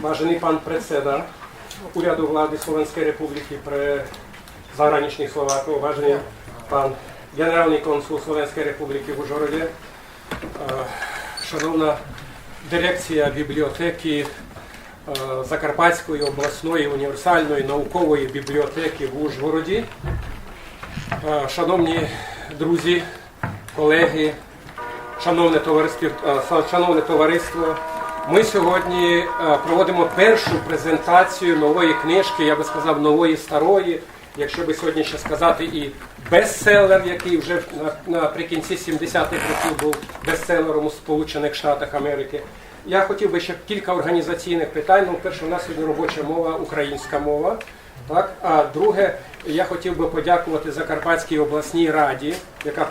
Vážený pán predseda Úradu vlády Slovenskej republiky pre zahraničných Slovákov, vážený pán generálny konsul Slovenskej republiky v Užhorode, шановна дирекція бібліотеки Закарпатської обласної універсальної наукової бібліотеки в Ужгороді, шановні друзі, колеги, шановне товариство, ми сьогодні проводимо першу презентацію нової книжки, я би сказав, нової старої, якщо би сьогодні ще сказати, і бестселер, який вже наприкінці 70-х років був бестселером у Сполучених Штатах Америки. Я хотів би ще кілька організаційних питань. Ну, перше, у нас сьогодні робоча мова, українська мова. Так? А друге, я хотів би подякувати Закарпатській обласній раді, яка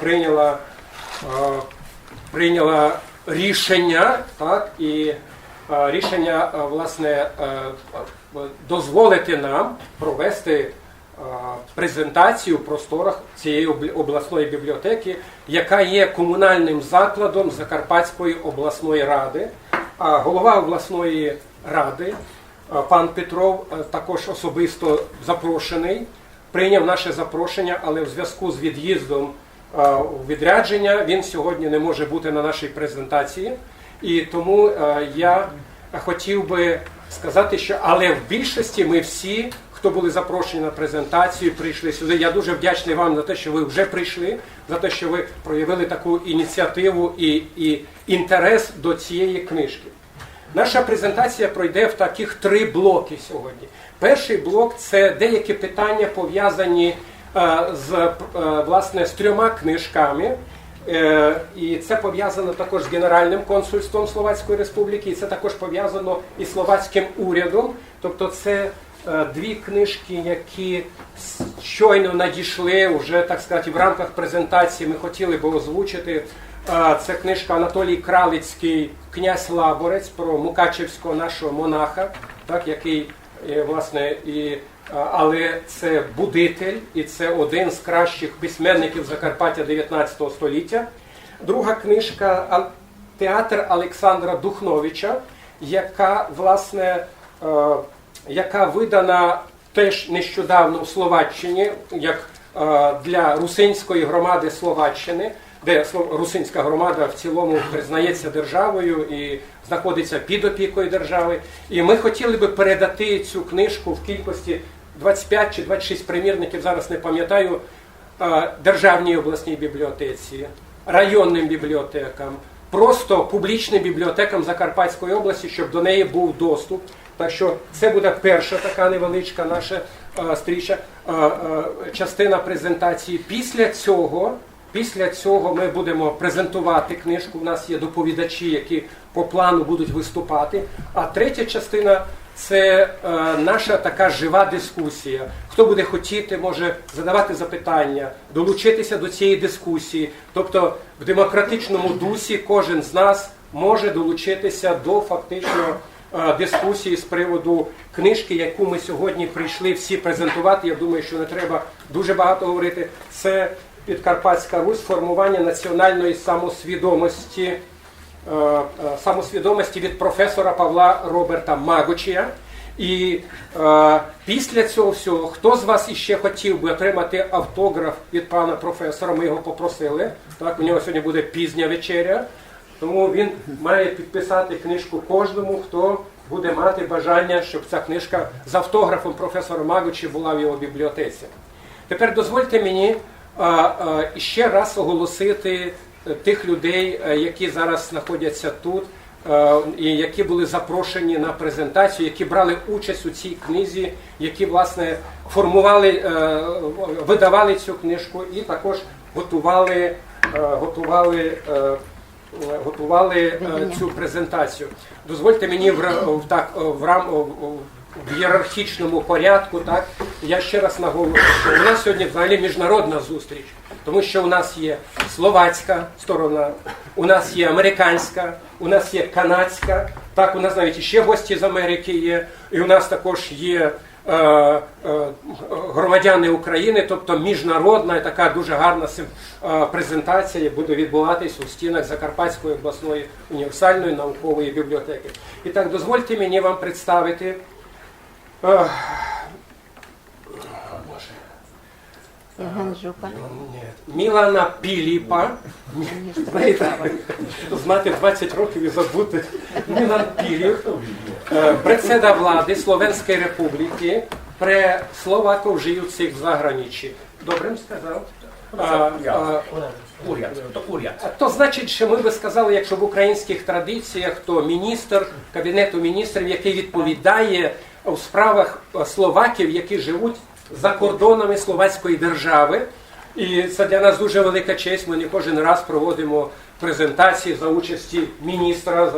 прийняла рішення, так? І рішення, власне, дозволити нам провести презентацію в просторах цієї обласної бібліотеки, яка є комунальним закладом Закарпатської обласної ради. А голова обласної ради, пан Петров, також особисто запрошений, прийняв наше запрошення, але в зв'язку з від'їздом у відрядження він сьогодні не може бути на нашій презентації. І тому я хотів би сказати, що але в більшості ми всі, хто були запрошені на презентацію, прийшли сюди. Я дуже вдячний вам за те, що ви вже прийшли, за те, що ви проявили таку ініціативу і інтерес до цієї книжки. Наша презентація пройде в таких 3 блоки сьогодні. Перший блок – це деякі питання, пов'язані власне, з 3 книжками. І це пов'язано також з Генеральним консульством Словацької Республіки, і це також пов'язано із словацьким урядом. Тобто це 2 книжки, які щойно надійшли, вже, так сказати, в рамках презентації ми хотіли би озвучити. Це книжка Анатолій Кралицький «Князь Лаборець» про мукачевського нашого монаха, так, який, власне, але це будитель, і це один з кращих письменників Закарпаття 19 століття. Друга книжка «Театр Олександра Духновича», яка, власне, яка видана теж нещодавно у Словаччині, як для русинської громади Словаччини, де русинська громада в цілому признається державою і знаходиться під опікою держави. І ми хотіли би передати цю книжку в кількості 25 чи 26 примірників, зараз не пам'ятаю, державній обласній бібліотеці, районним бібліотекам, просто публічним бібліотекам Закарпатської області, щоб до неї був доступ. Так що це буде перша така невеличка наша частина презентації. Після цього ми будемо презентувати книжку. У нас є доповідачі, які по плану будуть виступати. А третя частина – це наша така жива дискусія. Хто буде хотіти, може задавати запитання, долучитися до цієї дискусії. Тобто в демократичному дусі кожен з нас може долучитися до фактично дискусії з приводу книжки, яку ми сьогодні прийшли всі презентувати. Я думаю, що не треба дуже багато говорити. Це Підкарпатська Русь, формування національної самосвідомості від професора Павла Роберта Магочія. І після цього всього, хто з вас іще хотів би отримати автограф від пана професора, ми його попросили. Так, у нього сьогодні буде пізня вечеря, тому він має підписати книжку кожному, хто буде мати бажання, щоб ця книжка з автографом професора Магочія була в його бібліотеці. Тепер дозвольте мені ще раз оголосити тих людей, які зараз знаходяться тут, і які були запрошені на презентацію, які брали участь у цій книзі, які, власне, видавали цю книжку і також готували цю презентацію. Дозвольте мені в ієрархічному порядку, так, я ще раз наголошую, що у нас сьогодні взагалі міжнародна зустріч, тому що у нас є словацька сторона, у нас є американська, у нас є канадська, так, у нас навіть ще гості з Америки є, і у нас також є громадяни України, тобто міжнародна така дуже гарна презентація буде відбуватись у стінах Закарпатської обласної універсальної наукової бібліотеки. І так, дозвольте мені вам представити Євген Жупа. Мілана Піліпа. Знати 20 років і забути. Мілан Піліп, председа влади Словенської Республіки, при Словаков живучих в заграничі. Добре сказав? Уряд. То значить, що ми би сказали, якщо в українських традиціях, то міністр Кабінету міністрів, який відповідає у справах словаків, які живуть за кордонами Словацької держави. І це для нас дуже велика честь. Ми не кожен раз проводимо презентації за участі міністра.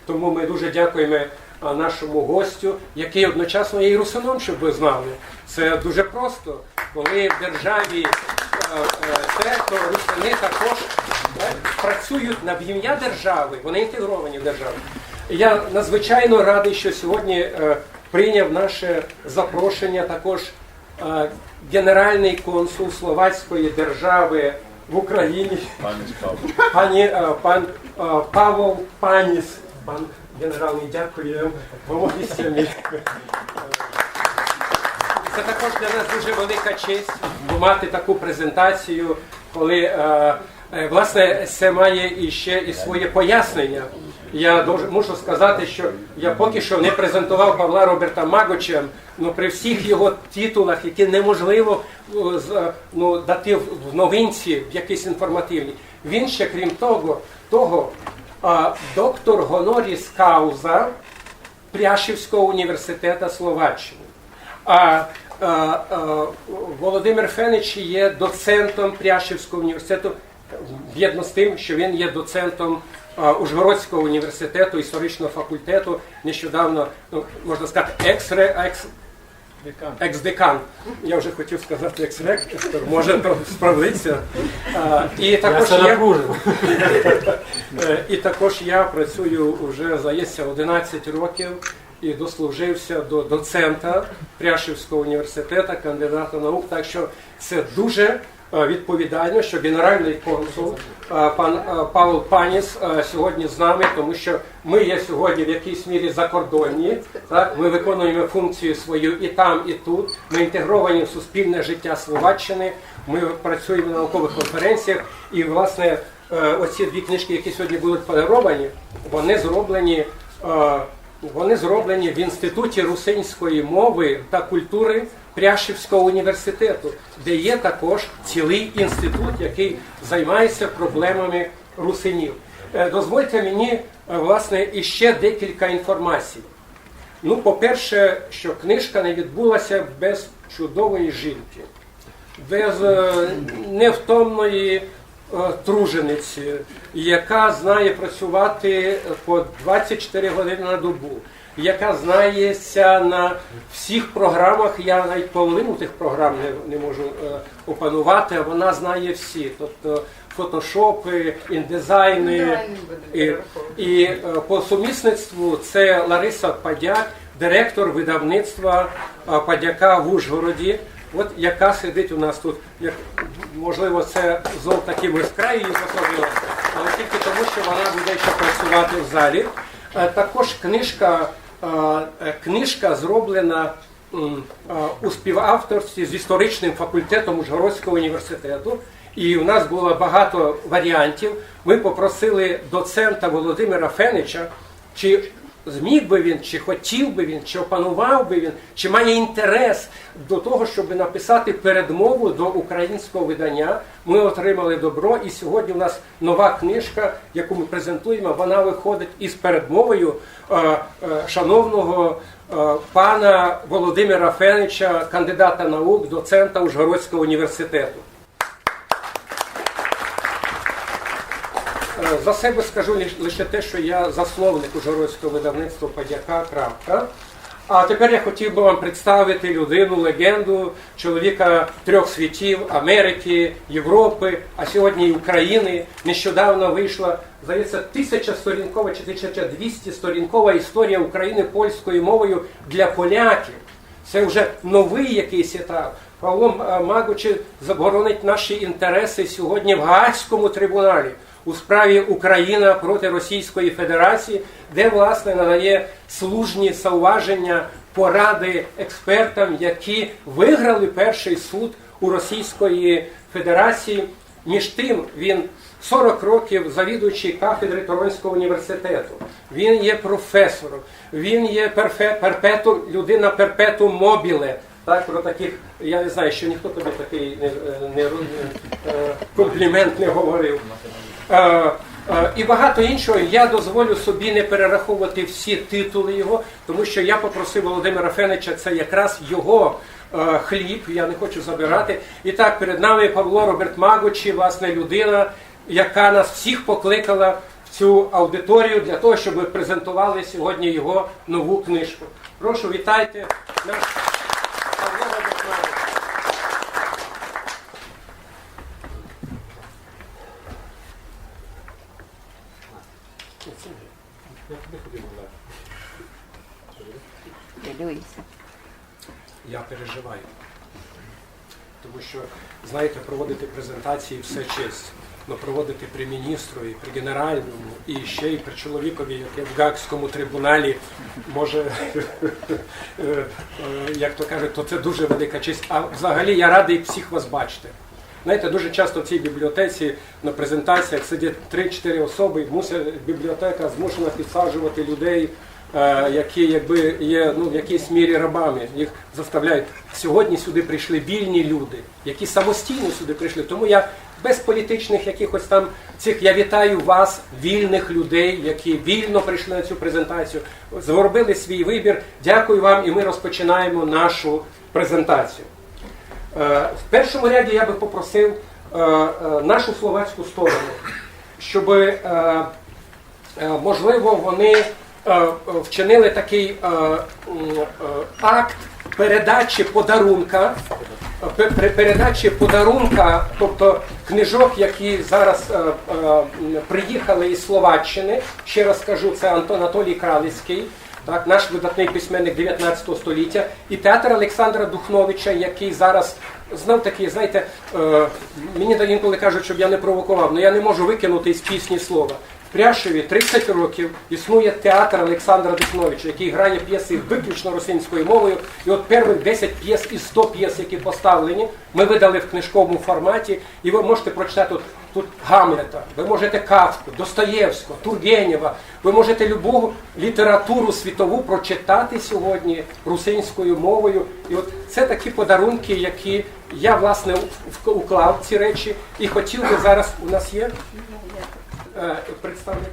Тому ми дуже дякуємо нашому гостю, який одночасно є і русином, щоб ви знали. Це дуже просто. Коли в державі те, то русини також працюють на ім'я держави, вони інтегровані в державу. Я надзвичайно радий, що сьогодні прийняв наше запрошення також генеральний консул Словацької держави в Україні, пан Павел Паніс. Пан генеральний, дякую вам. Це також для нас дуже велика честь мати таку презентацію, коли, власне, це має іще і своє пояснення. Я мушу сказати, що я поки що не презентував Павла Роберта Магоча, але при всіх його титулах, які неможливо дати в новинці, в якійсь інформативній, він ще, крім того доктор гоноріс кауза Пряшівського університету Словаччини. Володимир Фенич є доцентом Пряшівського університету, згідно з тим, що він є доцентом Ужгородського університету, історичного факультету, нещодавно, можна сказати, екс-декан. Я вже хотів сказати екс-ректор, може то справиться. І також я працюю вже, здається, 11 років і дослужився до доцента Пряшівського університету, кандидата наук, так що це дуже відповідально, що генеральний консул пан Павел Паніс сьогодні з нами, тому що ми є сьогодні в якійсь мірі закордонні, так? Ми виконуємо функцію свою і там, і тут, ми інтегровані в суспільне життя Словаччини, ми працюємо на наукових конференціях і, власне, оці дві книжки, які сьогодні будуть подаровані, вони зроблені в Інституті русинської мови та культури Пряшівського університету, де є також цілий інститут, який займається проблемами русинів. Дозвольте мені, власне, іще декілька інформацій. Ну, по-перше, що книжка не відбулася без чудової жінки, без невтомної тружениці, яка знає працювати по 24 години на добу, яка знається на всіх програмах, я навіть половину тих програм не можу опанувати, а вона знає всі. Тобто фотошопи, індизайни. І по сумісництву це Лариса Падяк, директор видавництва Падяка в Ужгороді, от яка сидить у нас тут. Можливо, це зол таким розкраю її посадила, але тільки тому, що вона буде ще працювати в залі. Також книжка зроблена у співавторстві з історичним факультетом Ужгородського університету. І у нас було багато варіантів. Ми попросили доцента Володимира Фенича, чи зміг би він, чи хотів би він, чи опанував би він, чи має інтерес до того, щоб написати передмову до українського видання. Ми отримали добро, і сьогодні у нас нова книжка, яку ми презентуємо, вона виходить із передмовою шановного пана Володимира Фенича, кандидата наук, доцента Ужгородського університету. За себе скажу лише те, що я засновник Ужгородського видавництва Падяка. А тепер я хотів би вам представити людину, легенду, чоловіка трьох світів, Америки, Європи, а сьогодні і України. Нещодавно вийшла, здається, 1000-сторінкова чи 1200-сторінкова історія України польською мовою для поляків. Це вже новий якийсь етап. Павло Магучи заборонить наші інтереси сьогодні в Гаазькому трибуналі у справі Україна проти Російської Федерації, де, власне, надає слушні зауваження, поради експертам, які виграли перший суд у Російської Федерації. Між тим, він 40 років завідуючий кафедри Торонського університету. Він є професором, він є людина перпетум мобіле. Так, про таких, я не знаю, що ніхто тобі такий комплімент не говорив. І багато іншого. Я дозволю собі не перераховувати всі титули його, тому що я попросив Володимира Фенича, це якраз його хліб, я не хочу забирати. І так, перед нами Павло Роберт Магучи, власне, людина, яка нас всіх покликала в цю аудиторію для того, щоб ми презентували сьогодні його нову книжку. Прошу, вітайте наш Павло Роберт Магучи. Хвилююся. Я переживаю. Тому що, знаєте, проводити презентації все честь. Но проводити при міністрові, при генеральному і ще й при чоловікові, який в Гаазькому трибуналі може, як то кажуть, то це дуже велика честь. А взагалі я радий всіх вас бачити. Знаєте, дуже часто в цій бібліотеці на презентаціях сидять 3-4 особи, бібліотека змушена підсаджувати людей, які якби є в якійсь мірі рабами. Їх заставляють. Сьогодні сюди прийшли вільні люди, які самостійно сюди прийшли. Тому я без політичних якихось там цих, я вітаю вас, вільних людей, які вільно прийшли на цю презентацію, зробили свій вибір. Дякую вам, і ми розпочинаємо нашу презентацію. В першому ряді я би попросив нашу словацьку сторону, щоб, можливо, вони вчинили такий акт передачі подарунка, тобто книжок, які зараз приїхали із Словаччини. Ще раз кажу, це Анатолій Кралицький, так, наш видатний письменник 19 століття, і театр Олександра Духновича, який зараз, знов таки, знаєте, мені інколи кажуть, щоб я не провокував, але я не можу викинути із пісні слова. В Пряшеві 30 років існує театр Олександра Духновича, який грає п'єси виключно російською мовою. І от перших 10 п'єс із 100 п'єс, які поставлені, ми видали в книжковому форматі. І ви можете прочитати тут Гамлета, ви можете Кафку, Достоєвського, Тургенєва, ви можете любу літературу світову прочитати сьогодні русинською мовою. І от це такі подарунки, які я, власне, уклав ці речі. І хотів би зараз, у нас є представник.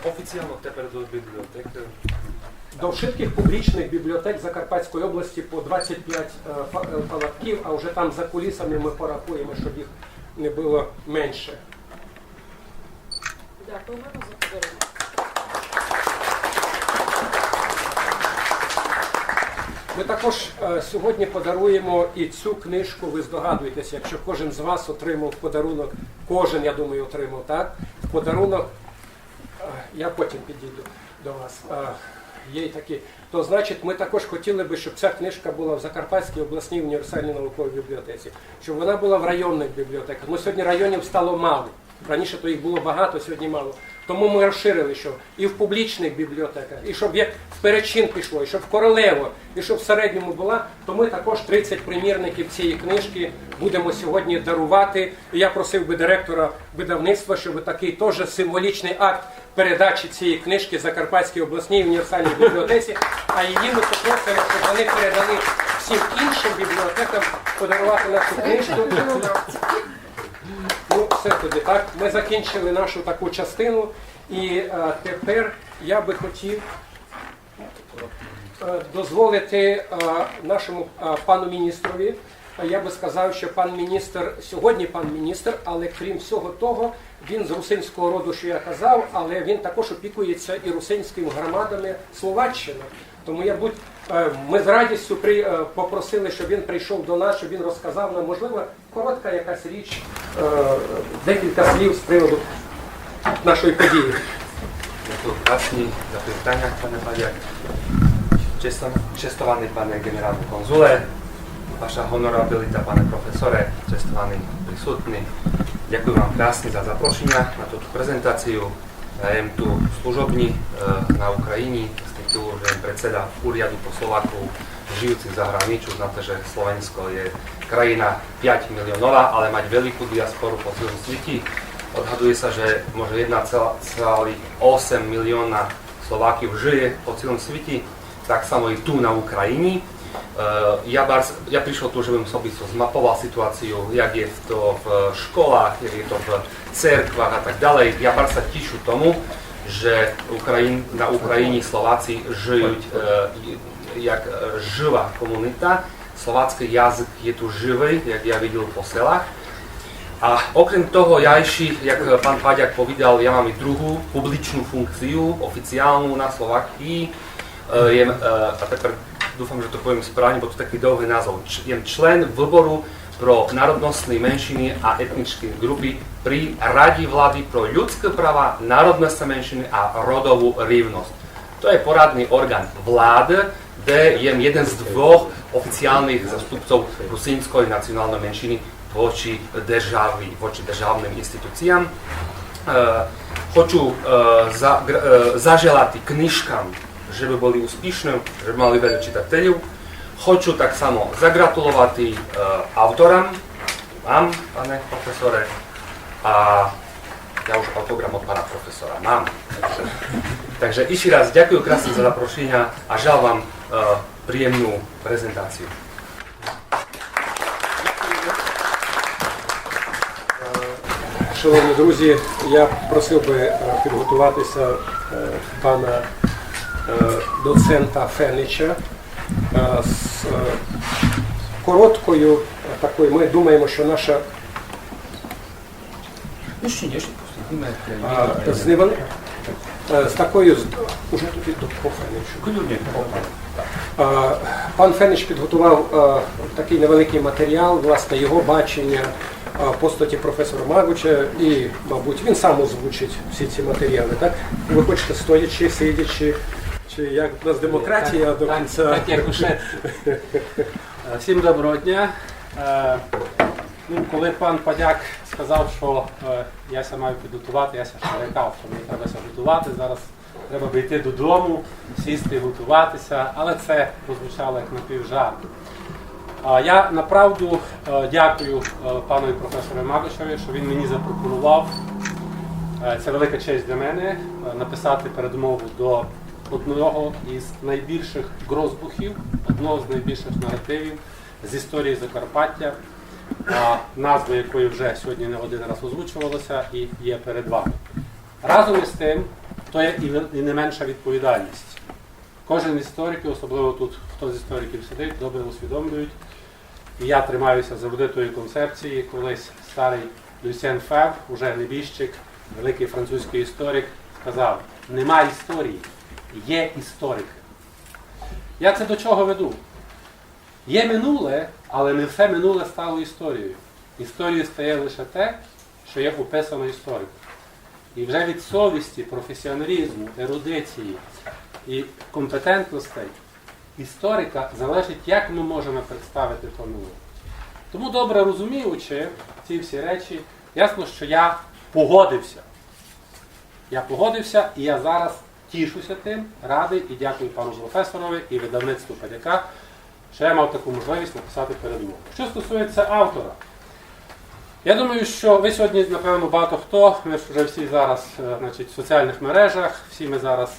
Офіційно тепер до бібліотеки. До всіх публічних бібліотек Закарпатської області по 25 палатків, а вже там за кулісами ми порахуємо, щоб їх не було менше. Дякуємо за подарунок. Ми також сьогодні подаруємо і цю книжку, ви здогадуєтеся, якщо кожен з вас отримав подарунок, кожен, я думаю, отримав, так? Подарунок, я потім підійду до вас, є такі, то значить ми також хотіли би, щоб ця книжка була в Закарпатській обласній універсальній науковій бібліотеці, щоб вона була в районних бібліотеках. Ну, сьогодні районів стало мало. Раніше то їх було багато, сьогодні мало. Тому ми розширили, що і в публічних бібліотеках, і щоб як в Перечин пішло, і щоб в Королево, і щоб в середньому була, то ми також 30 примірників цієї книжки будемо сьогодні дарувати. І я просив би директора видавництва, щоб такий теж символічний акт передачі цієї книжки Закарпатській обласній універсальній бібліотеці, а її ми попросимо, щоб вони передали всім іншим бібліотекам подарувати нашу книжку. Ну, все тоді, так. Ми закінчили нашу таку частину, і тепер я би хотів дозволити нашому пану міністрові. Я би сказав, що пан міністр, сьогодні пан міністр, але крім всього того, він з русинського роду, що я казав, але він також опікується і русинськими громадами Словаччини. Тому я Ми з радістю попросили, щоб він прийшов до нас, щоб він розказав нам, можливо, коротка якась річ, декілька слів з приводу нашої події. Ďakujem krásne za privítania, pane Padiak. Čestovaný pane generálny konzule, vaša honorabilita, pane profesore, čestovaní prísutní. Ďakujem vám krásne za zaprošenia na túto prezentáciu. Ja jem tu služobní na Ukrajini, z titulu, že jem predseda úriadu po Slovákov žijúcich v zahraničí. Znáte, že Slovensko je krajina 5 miliónová, ale mať veľkú diasporu po celom svete. Odhaduje sa, že možno 1,8 milióna Slovákov žije po celom svete, tak samo i tu na Ukrajini. Ja prišiel tu, že bym sobie zmapoval situáciu, jak je to v školách, jak je to v cerkvách a tak ďalej. Ja bar sa tíšu tomu, že na Ukrajini Slováci žijú jak živá komunita. Slovácky jazyk je tu živý, jak ja videl po selách. A okrem toho, jak pán Padiak povedal, ja mám i druhú publičnú funkciu, oficiálnu na Slovákii. A tepер dúfam, že to poviem správne, bo to taký dlhý názov. Jem člen výboru pro národnostné menšiny a etnické grupy pri Radi vlády pro ľudské práva, národnostné menšiny a rodovú rovnosť. To je poradný orgán vlády, kde jem jeden z dvoch oficiálnych zastupcov rusínskej nacionálnej menšiny voči državným institúciám. Хочу zaželati knižkám, že by boli úspішні, že by mali veľa čitatelів. Хочу так само загратулувати авторам, vám, pane profesore, a ja už autogram od pana profesora mám. Takže ešte raz ďakujem krásne za zaprošenia a želám vám príjemnú prezentáciu. Шановні друзі, я просив би підготуватися пана доцента Фенича з короткою такою. Ми думаємо, що наша з такою уже тут по Феничу. Пан Фенич підготував такий невеликий матеріал, власне, його бачення постаті професора Магуча, і, мабуть, він сам озвучить всі ці матеріали, так? Ви хочете стоячи, сидячи, чи як у нас демократія до кінця? Так, як уже. Всім доброго дня. Коли пан Падяк сказав, що я ся маю підготувати, я ся ще лякав, що мені треба ся готувати, зараз треба би йти додому, сісти і готуватися, але це прозвучало як напівжарт. Я направду дякую пану професору Магучеві, що він мені запропонував. Це велика честь для мене написати передмову до одного із найбільших грозбухів, одного з найбільших наративів з історії Закарпаття, назва якої вже сьогодні не один раз озвучувалася і є перед вами. Разом із тим, то є і не менша відповідальність. Кожен історик, особливо тут хто з істориків сидить, добре усвідомлюють. І я тримаюся завжди тої концепції, колись старий Люсьєн Фебр, уже небіжчик, великий французький історик, сказав: нема історії, є історики. Я це до чого веду? Є минуле, але не все минуле стало історією. Історією стає лише те, що є описано істориком. І вже від совісті, професіоналізму, ерудиції і компетентностей історика залежить, як ми можемо представити то минуле. Тому, добре розуміючи ці всі речі, ясно, що я погодився. І я зараз тішуся тим, радий і дякую пану професорові і видавництву Падяка, що я мав таку можливість написати передмову. Що стосується автора, я думаю, що ви сьогодні, напевно, багато хто, ми ж вже всі зараз в соціальних мережах, всі ми зараз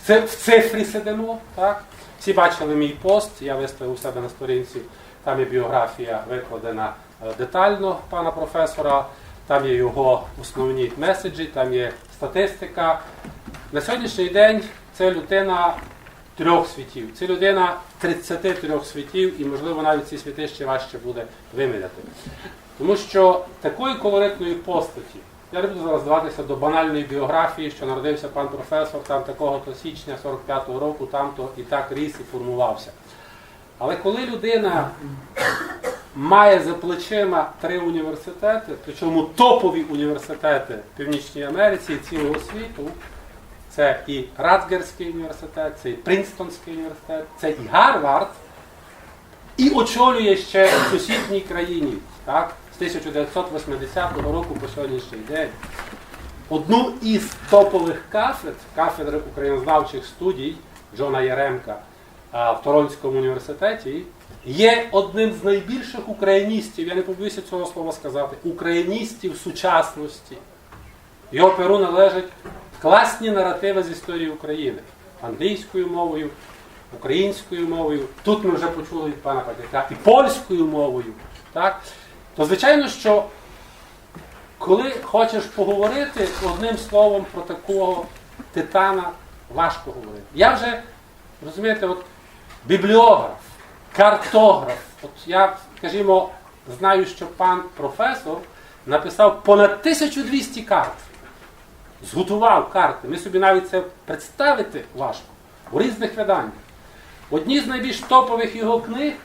в цифрі сидимо, так? Всі бачили мій пост, я виставив у себе на сторінці, там є біографія викладена детально пана професора, там є його основні меседжі, там є статистика. На сьогоднішній день це людина 3 світів, це людина 33 світів і, можливо, навіть ці світи ще важче буде виміряти. Тому що такої колоритної постаті, Я не буду зараз вдаватися до банальної біографії, що народився пан професор там такого-то січня 45-го року, там-то і так ріс і формувався. Але коли людина має за плечима 3 університети, причому топові університети в Північній Америці і цілого світу, це і Ратгерський університет, це і Принстонський університет, це і Гарвард, і очолює ще в сусідній країні, так, з 1980 року по сьогоднішній день, одну із топових кафедри українознавчих студій Джона Яремка в Торонському університеті, є одним з найбільших україністів, я не побоюся цього слова сказати, україністів сучасності. Його перу належать класні наративи з історії України. Англійською мовою, українською мовою, тут ми вже почули від пана Патяка, і польською мовою. Так? То звичайно, що коли хочеш поговорити одним словом про такого титана, важко говорити. Я вже, розумієте, от бібліограф, картограф. От я, скажімо, знаю, що пан професор написав понад 1200 карт. Зготував карти. Ми собі навіть це представити важко. У різних виданнях. Одні з найбільш топових його книг –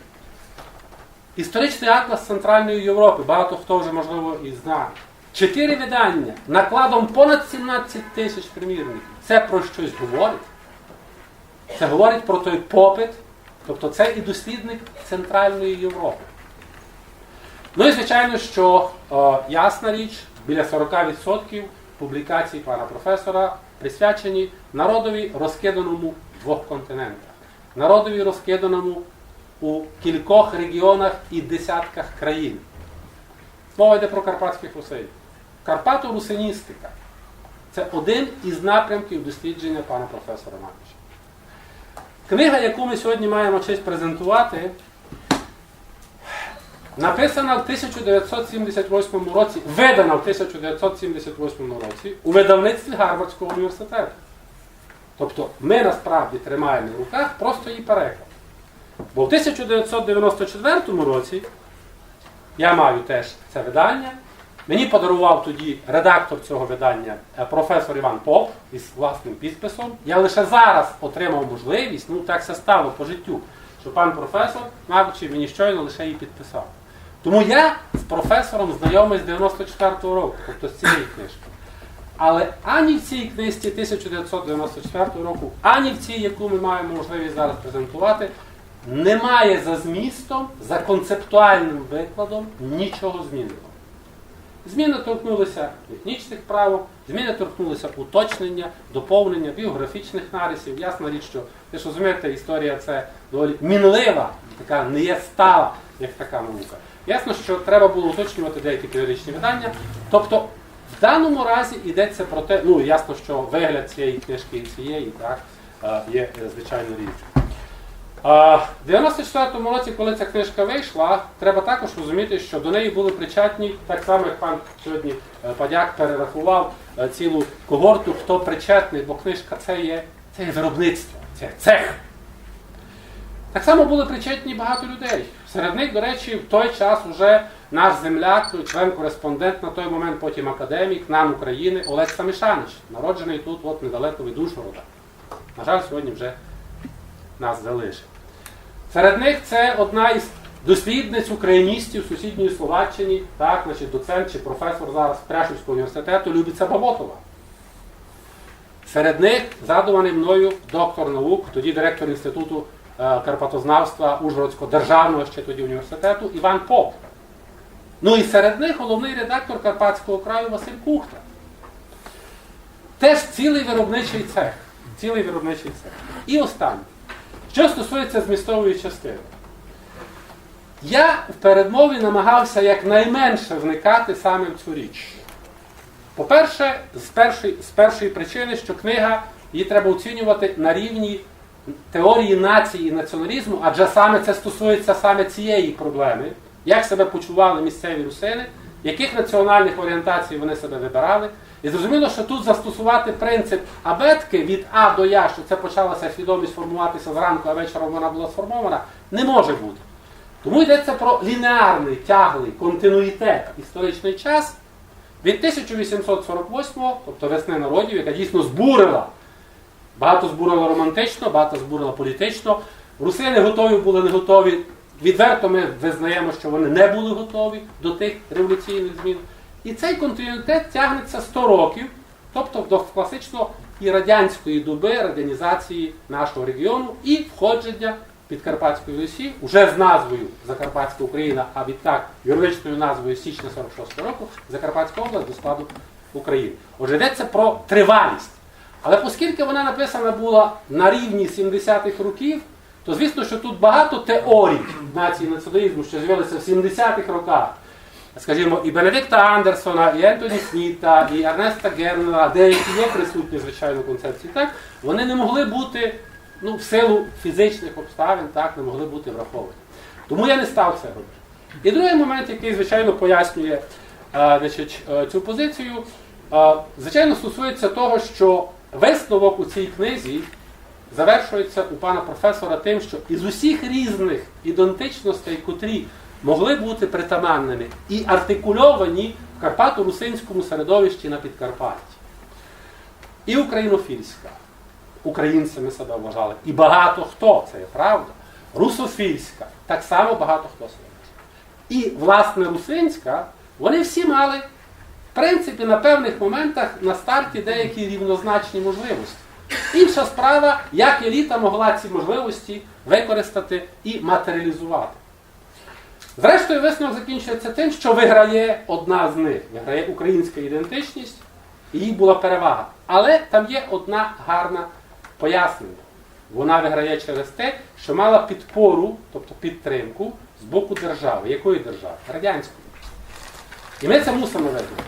Історичний атлас Центральної Європи. Багато хто вже, можливо, і знає. 4 видання накладом понад 17 тисяч примірників. Це про щось говорить. Це говорить про той попит. Тобто це і дослідник Центральної Європи. Ну і звичайно, що ясна річ, біля 40% публікацій пана професора присвячені народові, розкиданому в 2 континентах. Народові, розкиданому у кількох регіонах і десятках країн. Мова йде про карпатських русинів. Карпато-русиністика – це один із напрямків дослідження пана професора Макіша. Книга, яку ми сьогодні маємо честь презентувати, написана в 1978 році, видана в 1978 році у видавництві Гарвардського університету. Тобто ми насправді тримаємо в руках просто її переклад. Бо в 1994 році я маю теж це видання. Мені подарував тоді редактор цього видання професор Іван Поп із власним підписом. Я лише зараз отримав можливість, ну так все стало по життю, що пан професор, мабуть, мені щойно лише її підписав. Тому я з професором знайомий з 94-го року, тобто з цієї книжки. Але ані в цій книжці 1994 року, ані в цій, яку ми маємо можливість зараз презентувати, немає за змістом, за концептуальним викладом нічого змінного. Зміни торкнулися етнічних правок, зміни торкнулися уточнення, доповнення, біографічних нарисів. Ясна річ, що, ви ж розумієте, історія це доволі мінлива, така не є стала, як така наука. Ясно, що треба було уточнювати деякі теоретичні видання. Тобто, в даному разі йдеться про те, ну, ясно, що вигляд цієї книжки і цієї, так, є, звичайно, різний. В 94-му році, коли ця книжка вийшла, треба також розуміти, що до неї були причетні, так само, як пан сьогодні Падяк перерахував цілу когорту, хто причетний, бо книжка це є виробництво, це цех. Так само були причетні багато людей. Серед них, до речі, в той час вже наш земляк, член-кореспондент на той момент, потім академік, НАН України Олег Самішанич, народжений тут, от недалеко від Ужгорода. На жаль, сьогодні вже нас залишив. Серед них це одна із дослідниць україністів в сусідньої Словаччині, так, значить, доцент чи професор зараз Пряшівського університету Любіця Баботова. Серед них задуваний мною доктор наук, тоді директор Інституту карпатознавства Ужгородського державного ще тоді університету Іван Поп. Ну і серед них головний редактор Карпатського краю Василь Кухта. Теж цілий виробничий цех. Цілий виробничий цех. І останнє. Що стосується змістової частини. Я в передмові намагався якнайменше вникати саме в цю річ. По-перше, з першої причини, що книга, її треба оцінювати на рівні теорії нації і націоналізму, адже саме це стосується саме цієї проблеми. Як себе почували місцеві русини, яких національних орієнтацій вони себе вибирали. І зрозуміло, що тут застосувати принцип абетки від А до Я, що це почалася свідомість формуватися зранку, а вечором вона була сформована, не може бути. Тому йдеться про лінеарний, тяглий, континуїтет, історичний час, Від 1848, тобто весни народів, яка дійсно збурила, багато збурила романтично, багато збурила політично. Русини готові були, не готові. Відверто ми визнаємо, що вони не були готові до тих революційних змін. І цей континуїтет тягнеться 100 років, тобто до класично і радянської доби радянізації нашого регіону і входження Підкарпатської Русі, уже з назвою Закарпатська Україна, а відтак юридичною назвою січня 46 року Закарпатська область до складу України. Отже, йдеться про тривалість. Але оскільки вона написана була на рівні 70-х років, то звісно, що тут багато теорій нації націоналізму, що з'явилися в 70-х роках. Скажімо, і Бенедикта Андерсона, і Ентоні Сміта, і Ернеста Гернера, деякі є присутні, звичайно, в концепції, так, вони не могли бути, в силу фізичних обставин, так, не могли бути враховані. Тому я не став це робити. І другий момент, який, звичайно, пояснює цю позицію, звичайно, стосується того, що висновок у цій книзі завершується у пана професора тим, що із усіх різних ідентичностей, котрі могли бути притаманними і артикульовані в карпато-русинському середовищі на Підкарпатті. І українофільська, українцями себе вважали, і багато хто, це є правда, русофільська, так само багато хто себе вважав. І, власне, русинська, вони всі мали, в принципі, на певних моментах на старті деякі рівнозначні можливості. Інша справа, як еліта могла ці можливості використати і матеріалізувати. Зрештою, висновок закінчується тим, що виграє одна з них. Виграє українська ідентичність, і їй була перевага. Але там є одна гарна пояснення. Вона виграє через те, що мала підпору, тобто підтримку, з боку держави. Якої держави? Радянської. І ми це мусимо визнати.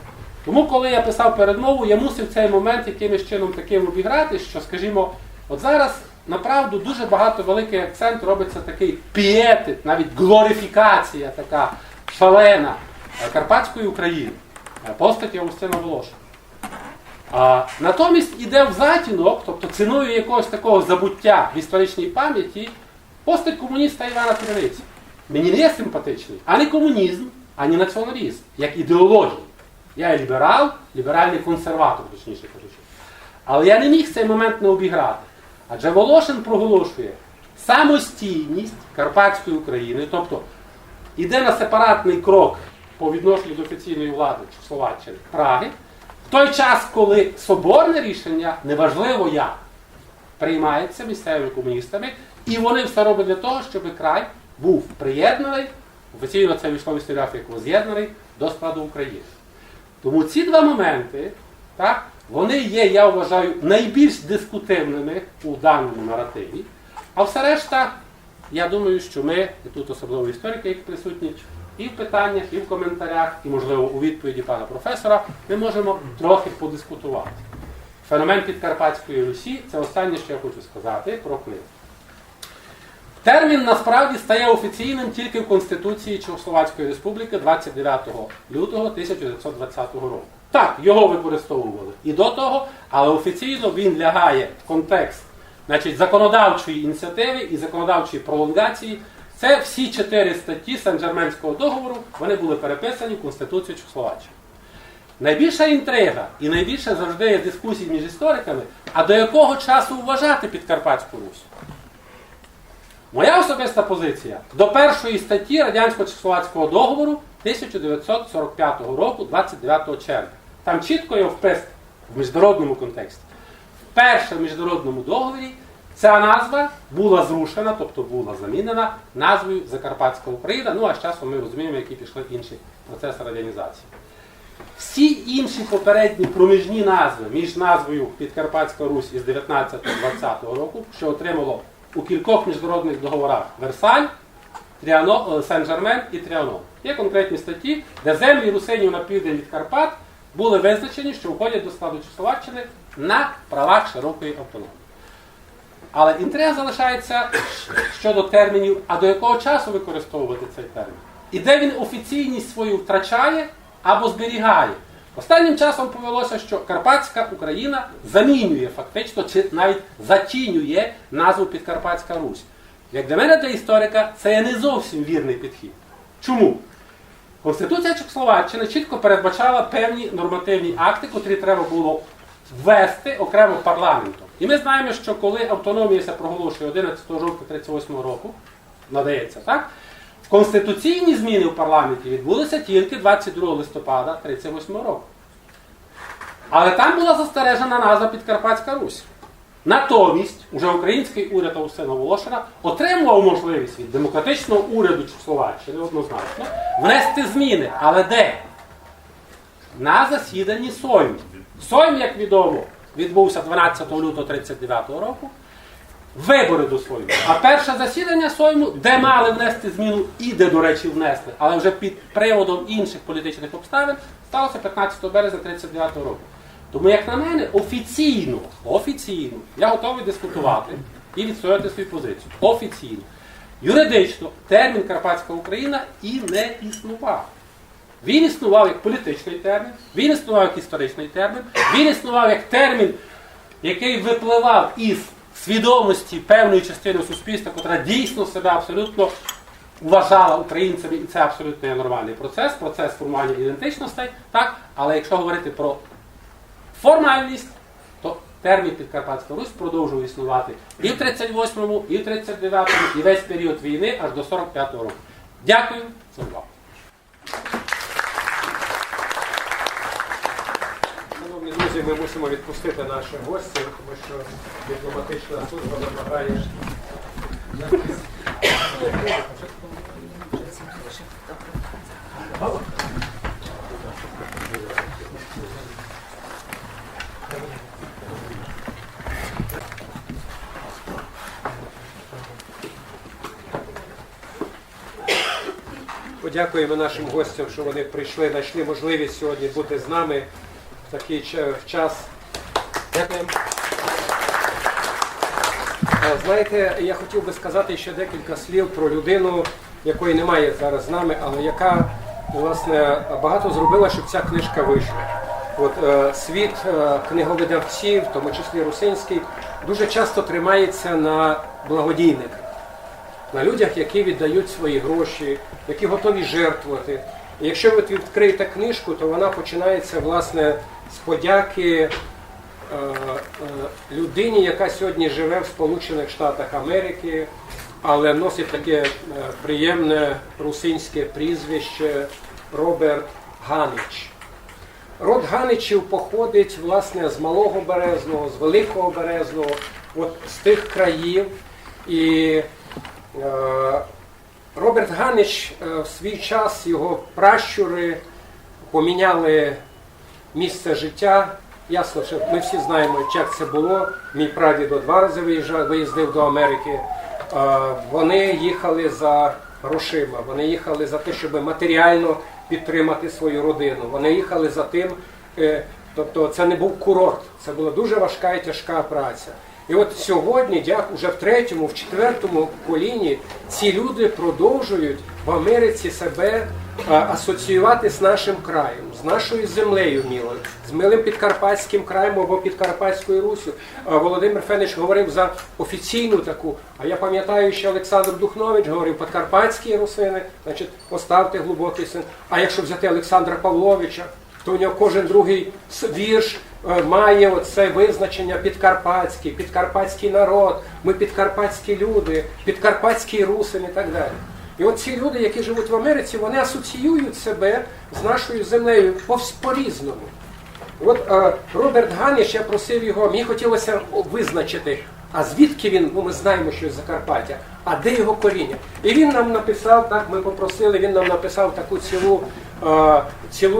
Тому, коли я писав передмову, я мусив цей момент якимось чином таким обіграти, що, скажімо, от зараз, направду, дуже багато великий акцент робиться такий піетит, навіть глорифікація така шалена Карпатської України, постаті Августина Волошина. Натомість іде в затінок, тобто ціною якогось такого забуття в історичній пам'яті, постать комуніста Івана Криниці. Мені не є симпатичний ані комунізм, ані націоналізм, як ідеологія. Я ліберал, ліберальний консерватор, точніше кажучи. Але я не міг цей момент не обіграти. Адже Волошин проголошує самостійність Карпатської України, тобто йде на сепаратний крок по відношенню до офіційної влади Словаччини Праги, в той час, коли соборне рішення, неважливо як, приймається місцевими комуністами, і вони все роблять для того, щоб край був приєднаний, офіційно це війшло в історіографію як воз'єднаний, до складу України. Тому ці два моменти, так, вони є, я вважаю, найбільш дискутивними у даному наративі. А все решта, я думаю, що ми, і тут особливо історики, які присутні, і в питаннях, і в коментарях, і, можливо, у відповіді пана професора, ми можемо трохи подискутувати. Феномен Підкарпатської Русі – це останнє, що я хочу сказати про книгу. Термін, насправді, стає офіційним тільки в Конституції Чехословацької Республіки 29 лютого 1920 року. Так, його використовували і до того, але офіційно він лягає в контекст, значить, законодавчої ініціативи і законодавчої пролонгації. Це всі 4 статті Сен-Жерменського договору, вони були переписані в Конституцію Чехословаччини. Найбільша інтрига і найбільше завжди є дискусій між істориками, а до якого часу вважати Підкарпатську Русь? Моя особиста позиція – до першої статті Радянсько-Чехословацького договору 1945 року, 29 червня. Там чітко є впис в міжнародному контексті. Вперше в міжнародному договорі ця назва була зрушена, тобто була замінена назвою Закарпатська Україна, ну а з часом ми розуміємо, які пішли інші процеси радянізації. Всі інші попередні проміжні назви між назвою Підкарпатська Русь із 19-20 року, що отримало у кількох міжнародних договорах Версаль, Сен-Жермен і Тріанон. Є конкретні статті, де землі русинів на південь від Карпат були визначені, що входять до складу Чехословаччини на правах широкої автономії. Але інтрига залишається щодо термінів, а до якого часу використовувати цей термін. І де він офіційність свою втрачає або зберігає. Останнім часом повелося, що Карпатська Україна замінює фактично, чи навіть затінює назву Підкарпатська Русь. Як для мене, для історика, це є не зовсім вірний підхід. Чому? Конституція Чехословаччини чітко передбачала певні нормативні акти, котрі треба було ввести окремо парламентом. І ми знаємо, що коли автономія се проголошує 11 жовтня 1938 року, надається, так? Конституційні зміни в парламенті відбулися тільки 22 листопада 1938 року. Але там була застережена назва Підкарпатська Русь. Натомість, уже український уряд Августина Волошина отримував можливість від демократичного уряду Чехословаччини однозначно внести зміни. Але де? На засіданні Сойму. Сойм, як відомо, відбувся 12 лютого 1939 року. Вибори до Сойму. А перше засідання Сойму, де мали внести зміну і де, до речі, внесли, але вже під приводом інших політичних обставин, сталося 15 березня 1939 року. Тому, як на мене, офіційно, я готовий дискутувати і відстояти свою позицію. Офіційно. Юридично термін Карпатська Україна і не існував. Він існував як політичний термін, він існував як історичний термін, він існував як термін, який випливав із свідомості певної частини суспільства, яка дійсно себе абсолютно вважала українцями, і це абсолютно є нормальний процес формування ідентичностей. Так? Але якщо говорити про формальність, то термін Підкарпатська Русь продовжував існувати і в 38-му, і в 39-му, і весь період війни аж до 45-го року. Дякую за увагу. Шановні друзі, ми мусимо відпустити наших гостей, тому що дипломатична служба вимагає. Подякуємо нашим гостям, що вони прийшли, знайшли можливість сьогодні бути з нами в такий час. Дякуємо. Знаєте, я хотів би сказати ще декілька слів про людину, якої немає зараз з нами, але яка, власне, багато зробила, щоб ця книжка вийшла. От, світ книговидавців, в тому числі русинський, дуже часто тримається на благодійниках. На людях, які віддають свої гроші, які готові жертвувати. І якщо ви відкриєте книжку, то вона починається, власне, з подяки людині, яка сьогодні живе в Сполучених Штатах Америки, але носить таке приємне русинське прізвище Роберт Ганич. Род Ганичів походить, власне, з Малого Березного, з Великого Березного, от з тих країв. І Роберт Ганич в свій час, його пращури поміняли місце життя. Ясно, що ми всі знаємо, як це було. Мій прадідо 2 рази виїздив до Америки. Вони їхали за грошима, вони їхали за те, щоб матеріально підтримати свою родину. Вони їхали за тим, тобто це не був курорт, це була дуже важка і тяжка праця. І от сьогодні, вже в 3-му, в 4-му коліні, ці люди продовжують в Америці себе асоціювати з нашим краєм, з нашою землею милою, з милим Підкарпатським краєм або Підкарпатською Руссю. Володимир Фенич говорив за офіційну таку, а я пам'ятаю, що Олександр Духнович говорив, Підкарпатські русини, значить, поставте глибокий син. А якщо взяти Олександра Павловича, то у нього кожен другий вірш має оце визначення підкарпатський, підкарпатський народ, ми підкарпатські люди, підкарпатський русин і так далі. І от ці люди, які живуть в Америці, вони асоціюють себе з нашою землею по-різному. От Роберт Ганич, я просив його, мені хотілося визначити, а звідки він, ми знаємо, що з Закарпаття, а де його коріння. І він нам написав, так, ми попросили, він нам написав таку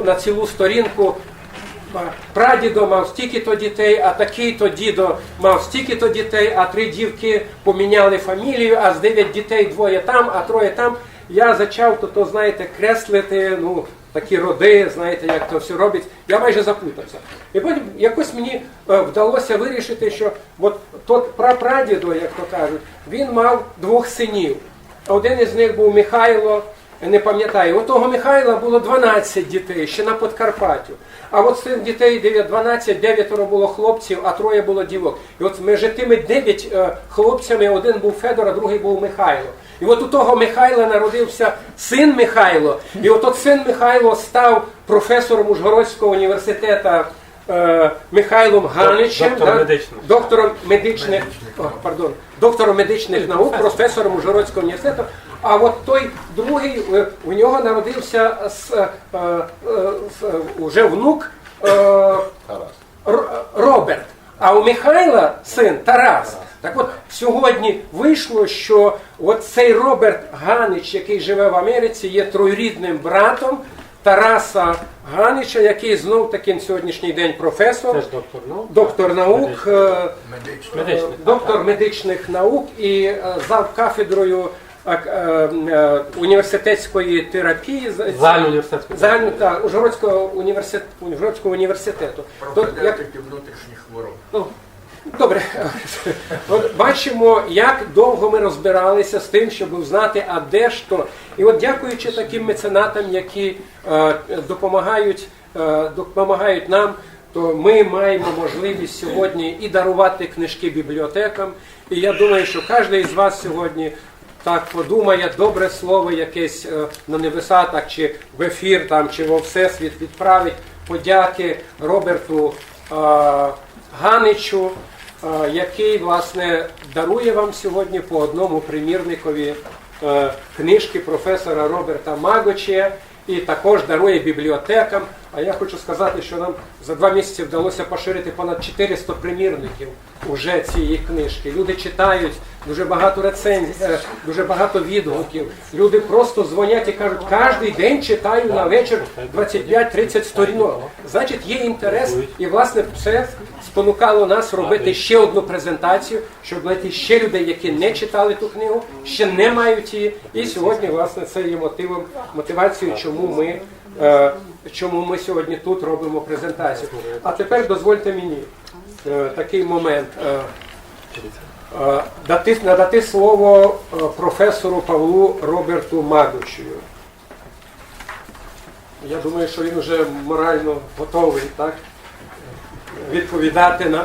на цілу сторінку. Прадідо мав стільки-то дітей, а такий-то дідо мав стільки-то дітей, а 3 дівки поміняли фамілію, а з 9 дітей 2 там, а 3 там. Я почав, то знаєте, креслити, такі роди, знаєте, як то все робить. Я майже заплутався. І потім якось мені вдалося вирішити, що от тот прапрадідо, як то кажуть, він мав 2 синів. Один із них був Михайло, не пам'ятаю, у того Михайла було 12 дітей, ще на Подкарпаттю. А от з цих дітей 12, 9 було хлопців, а 3 було дівок. І от між тими 9 хлопцями один був Федор, а другий був Михайло. І от у того Михайла народився син Михайло, і от син Михайло став професором Ужгородського університету Михайлом Ганичем, доктором да? медичних. Доктором медичних наук, професором Ужгородського університету. А от той другий, у нього народився уже внук Роберт. А у Михайла син Тарас. Так от сьогодні вийшло, що от цей Роберт Ганич, який живе в Америці, є троюрідним братом Тараса Ганича, який знов таки на сьогоднішній день професор, Теж доктор наук. доктор наук, Медичний. доктор медичних наук і зав кафедрою університетської терапії Загальний університет. Ужгородського університету. Профілактики внутрішніх хвороб. Ну, добре. От бачимо, як довго ми розбиралися з тим, щоб знати, а де ж то. І от дякуючи таким меценатам, які допомагають нам, то ми маємо можливість сьогодні і дарувати книжки бібліотекам. І я думаю, що кожен із вас сьогодні так подумає, добре слово якесь на небеса, так, чи в ефір, там, чи во Всесвіт відправить подяки Роберту Ганичу, який, власне, дарує вам сьогодні по одному примірникові книжки професора Роберта Магочія і також дарує бібліотекам. А я хочу сказати, що нам за 2 місяці вдалося поширити понад 400 примірників уже цієї книжки. Люди читають, дуже багато рецензій, дуже багато відгуків. Люди просто дзвонять і кажуть, кожен день читаю на вечір 25-30 сторінок. Значить, є інтерес, і, власне, це спонукало нас робити ще одну презентацію, щоб знайти ще людей, які не читали ту книгу, ще не мають її. І сьогодні, власне, це є мотивацією, чому ми сьогодні тут робимо презентацію. А тепер дозвольте мені такий момент. Надати слово професору Павлу Роберту Магочію. Я думаю, що він вже морально готовий, так? Відповідати,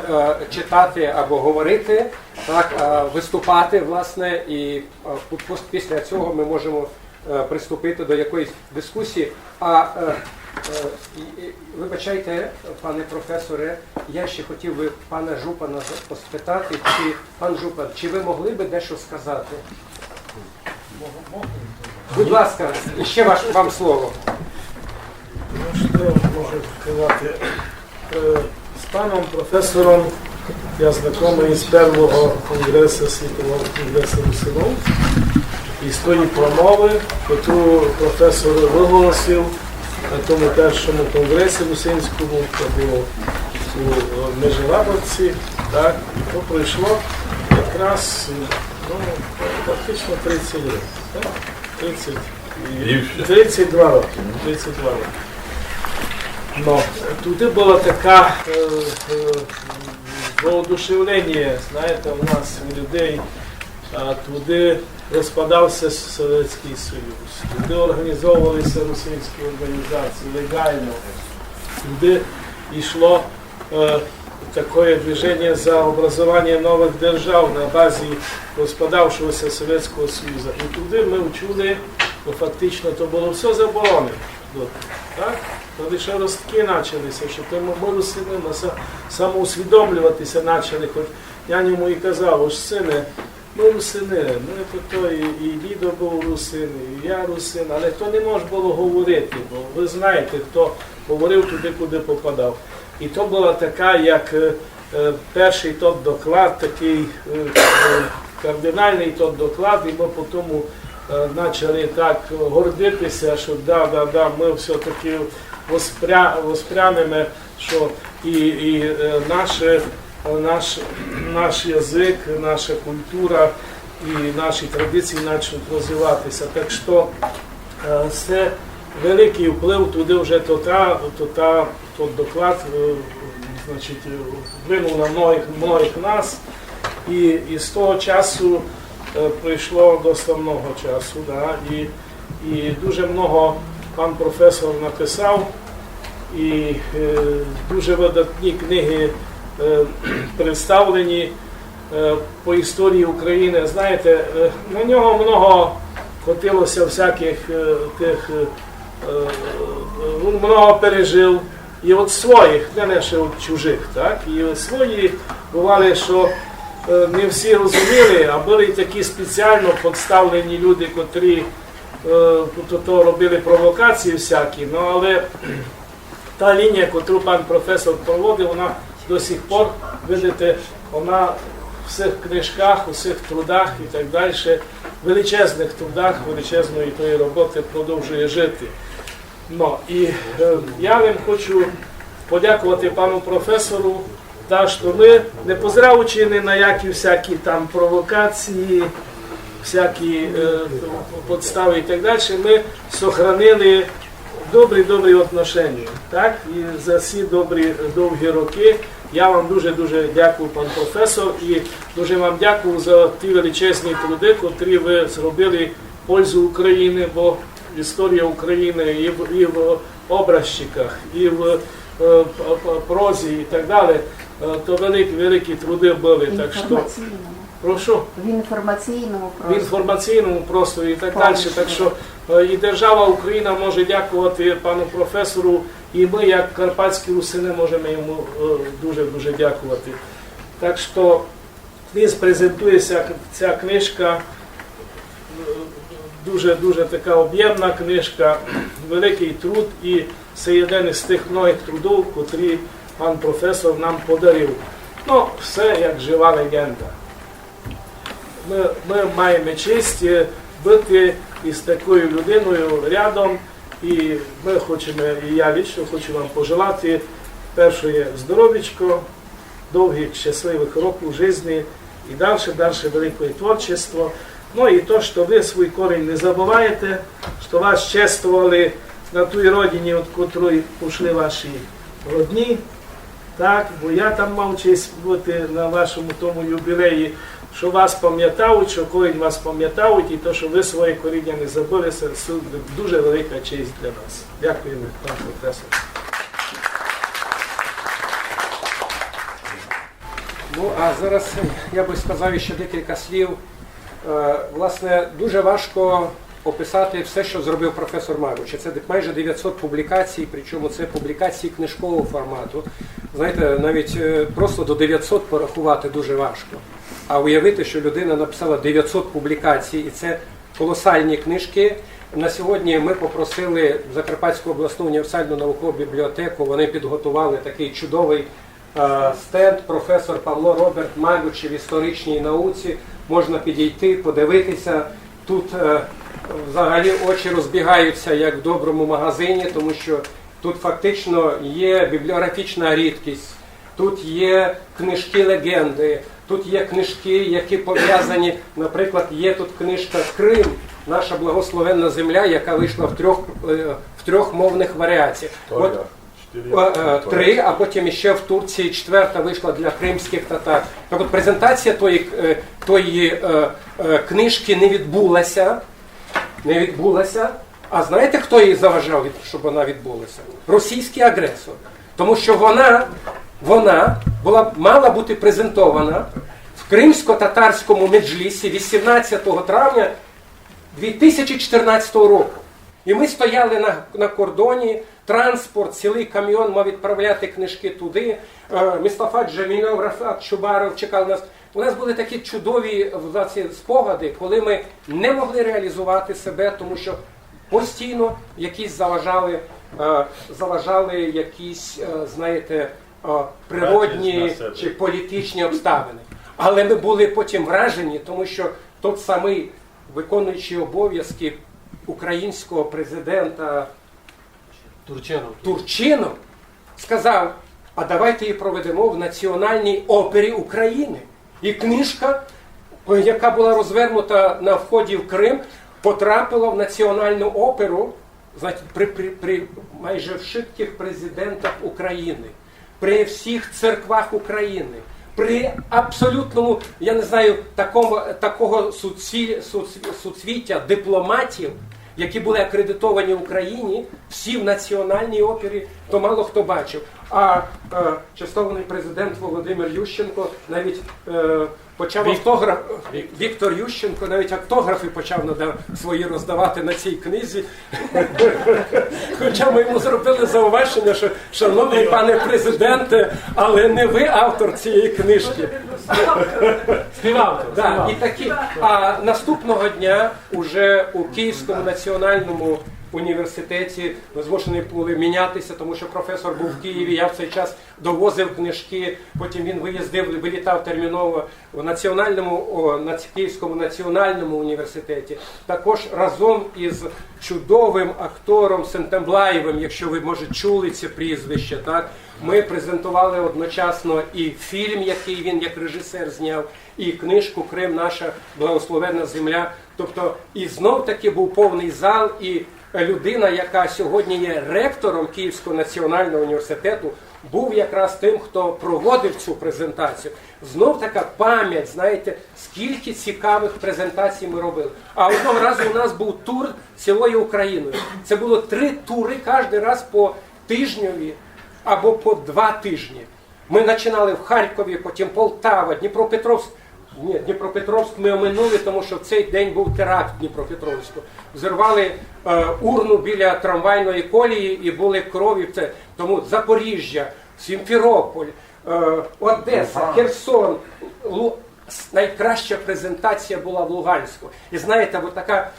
читати або говорити, так, виступати, власне, і після цього ми можемо приступити до якоїсь дискусії. Вибачайте, пане професоре, я ще хотів би пана Жупана поспитати, пан Жупан, чи ви могли би дещо сказати? Будь ласка, ще вам слово. Ну, що я можу сказати? З паном професором я знайомий з першого конгресу, світового конгресу Русинов. І з тої промови, яку професор виголосив на тому першому конгресі Русинському, це було у Межирабовці, так, і то пройшло якраз практично 30 років. Так? 32 роки. 32 роки. Но туди було таке воодушевлення, знаєте, у нас у людей, туди розпадався Совєтський Союз, туди організовувалися російські організації легально, туди йшло таке движення за образування нових держав на базі розпадавшогося Совєтського Союзу. І туди ми вчили, бо фактично то було все заборонено. Так? Тоді ще ростки почалися, що ми русини самоусвідомлюватися почали. Хоч я йому і казав, ось сине, ми русини, ми то і дідо був русин, і я русин, але то не можна було говорити, бо ви знаєте, хто говорив туди, куди попадав. І то була така, як перший тот доклад, такий кардинальний тот доклад, і ми потім почали так гордитися, що ми все-таки воспрянемо, що і наш язик, наша культура і наші традиції почнуть розвиватися. Так що це великий вплив туди вже той доклад значить, вплинув на многих нас, і з того часу прийшло до основного часу. Да? І дуже много пан професор написав, і дуже видатні книги представлені. по історії України. Знаєте, на нього много хотілося всяких много пережив. І от своїх, не ще от чужих, так? І свої бували, що не всі розуміли, а були такі спеціально підставлені люди, котрі то робили провокації всякі, ну, але та лінія, яку пан професор проводив, вона до сих пор, видите, вона в всіх книжках, у всіх трудах і так далі, величезних трудах, величезної тої роботи продовжує жити. Ну, і я вам хочу подякувати пану професору, що ми, не позираючи ні на які всякі там провокації, всякі підстави і так далі, ми сохранили добрі відношення. Так? І за ці добрі довгі роки я вам дуже дякую, пан професор, і дуже вам дякую за ті величезні труди, котрі ви зробили в пользу України, бо історія України і в образчиках, і в прозі і так далі, то великі труди були. Так що, прошу? В інформаційному В просторі. інформаційному просторі і так далі. Так що і держава Україна може дякувати пану професору, і ми, як карпатські русини, можемо йому дуже дякувати. Так що він презентується ця книжка, дуже така об'ємна книжка, великий труд, і це один із тих многих трудів, котрі пан професор нам подарив. Ну, все як жива легенда. Ми маємо честь бути із такою людиною рядом, і ми хочемо, і я лично хочу вам пожелати перше здоров'ячко, довгих щасливих років житті і далі великої творчества. Ну і то, що ви свій корінь не забуваєте, що вас чествували на той родині, від котрої пішли ваші родні. Так, бо я там мав честь бути на вашому тому юбілеї, що вас пам'ятають, що корінь вас пам'ятають, і то, що ви своє коріння не забули, це дуже велика честь для нас. Дякуємо, пан професор. Ну, а зараз я би сказав ще декілька слів. Власне, дуже важко описати все, що зробив професор Магуч. Це майже 900 публікацій, причому це публікації книжкового формату. Знаєте, навіть просто до 900 порахувати дуже важко. А уявити, що людина написала 900 публікацій, і це колосальні книжки. На сьогодні ми попросили Закарпатську обласну універсальну наукову бібліотеку, вони підготували такий чудовий стенд професор Павло Роберт Магуч в історичній науці. Можна підійти, подивитися. Тут взагалі очі розбігаються, як в доброму магазині, тому що тут фактично є бібліографічна рідкість, тут є книжки-легенди, тут є книжки, які пов'язані, наприклад, є тут книжка «Крим», наша благословенна земля, яка вийшла в трьох мовних варіаціях. От, 3, а потім ще в Турції 4 вийшла для кримських татар. Так от презентація тої книжки не відбулася. А знаєте, хто їй заважав, щоб вона відбулася? Російський агресор. Тому що вона мала бути презентована в кримсько-татарському меджлісі 18 травня 2014 року. І ми стояли на кордоні, транспорт, цілий кам'йон мав відправляти книжки туди. Мустафа Джемілов, Рафат Чубаров чекали нас. У нас були такі чудові спогади, коли ми не могли реалізувати себе, тому що постійно якісь заважали якісь, знаєте, природні чи політичні обставини. Але ми були потім вражені, тому що той самий виконуючий обов'язки українського президента Турчинов сказав, а давайте її проведемо в Національній опері України. І книжка, яка була розвернута на вході в Крим, потрапила в Національну оперу, знаєте, при майже всіх президентах України, при всіх церквах України, при абсолютному, я не знаю, такого суцвіття дипломатів, які були акредитовані в Україні, всі в Національній опері, то мало хто бачив. А чествований президент Володимир Ющенко навіть почав автограф, Віктор Ющенко навіть автографи почав свої роздавати на цій книзі. Хоча ми йому зробили зауваження, що шановний пане президенте, але не ви автор цієї книжки. Співавтор. Да, і такі. А наступного дня уже у Київському національному університеті ми змушені були мінятися, тому що професор був в Києві, я в цей час довозив книжки, потім він вилітав терміново на Київському національному університеті. Також разом із чудовим актором Сентемблаєвим, якщо ви, може, чули це прізвище, так? Ми презентували одночасно і фільм, який він як режисер зняв, і книжку «Крим. Наша благословенна земля». Тобто, і знов-таки був повний зал, і людина, яка сьогодні є ректором Київського національного університету, був якраз тим, хто проводив цю презентацію. Знов така пам'ять, знаєте, скільки цікавих презентацій ми робили. А одного разу у нас був тур цілою Україною. Це було 3 тури, кожен раз по тижневі або по 2 тижні. Ми починали в Харкові, потім Полтава, Дніпропетровськ. Ні, Дніпропетровськ ми оминули, тому що в цей день був теракт в Дніпропетровську. Взорвали урну біля трамвайної колії і були крові. Тому Запоріжжя, Сімферополь, Одеса, Херсон. Найкраща презентація була в Луганську. І знаєте, от така,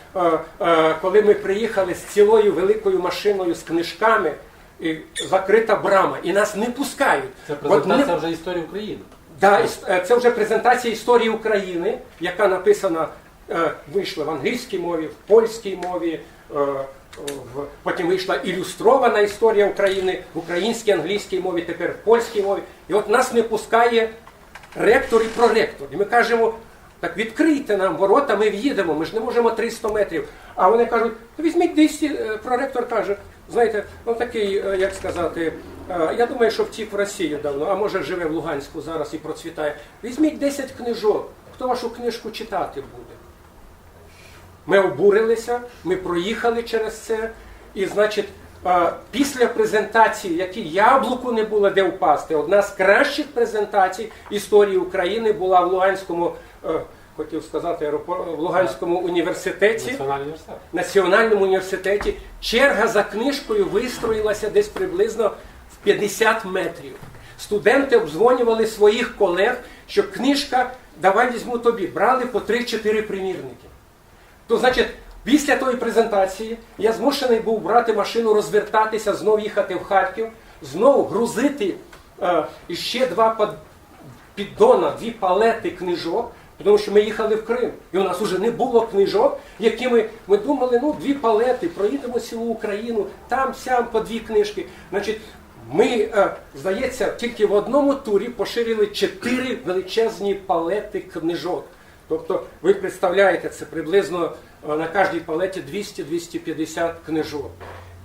коли ми приїхали з цілою великою машиною з книжками, і закрита брама, і нас не пускають. Це презентація вже історії України. Да, це вже презентація історії України, яка написана, вийшла в англійській мові, в польській мові, потім вийшла ілюстрована історія України в українській, англійській мові, тепер в польській мові. І от нас не пускає ректор і проректор. І ми кажемо, так відкрийте нам ворота, ми в'їдемо, ми ж не можемо 300 метрів. А вони кажуть, візьміть 200, проректор каже, знаєте, ну такий, як сказати, я думаю, що втік в Росію давно, а може живе в Луганську зараз і процвітає. Візьміть 10 книжок, хто вашу книжку читати буде? Ми обурилися, ми проїхали через це, і, значить, після презентації, які яблуку не було де впасти, одна з кращих презентацій історії України була в Луганському, хотів сказати, в Луганському університеті, Національному університеті. Черга за книжкою вистроїлася десь приблизно в 50 метрів. Студенти обдзвонювали своїх колег, що книжка, давай візьму тобі, брали по 3-4 примірники. То, значить, після тої презентації я змушений був брати машину, розвертатися, знов їхати в Харків, знов грузити іще 2 піддона, 2 палети книжок, тому що ми їхали в Крим. І у нас вже не було книжок, якими ми думали, ну, 2 палети, проїдемо цілу Україну, там-сям по 2 книжки. Значить, ми, здається, тільки в одному турі поширили 4 величезні палети книжок. Тобто, ви представляєте, це приблизно на кожній палеті 200-250 книжок.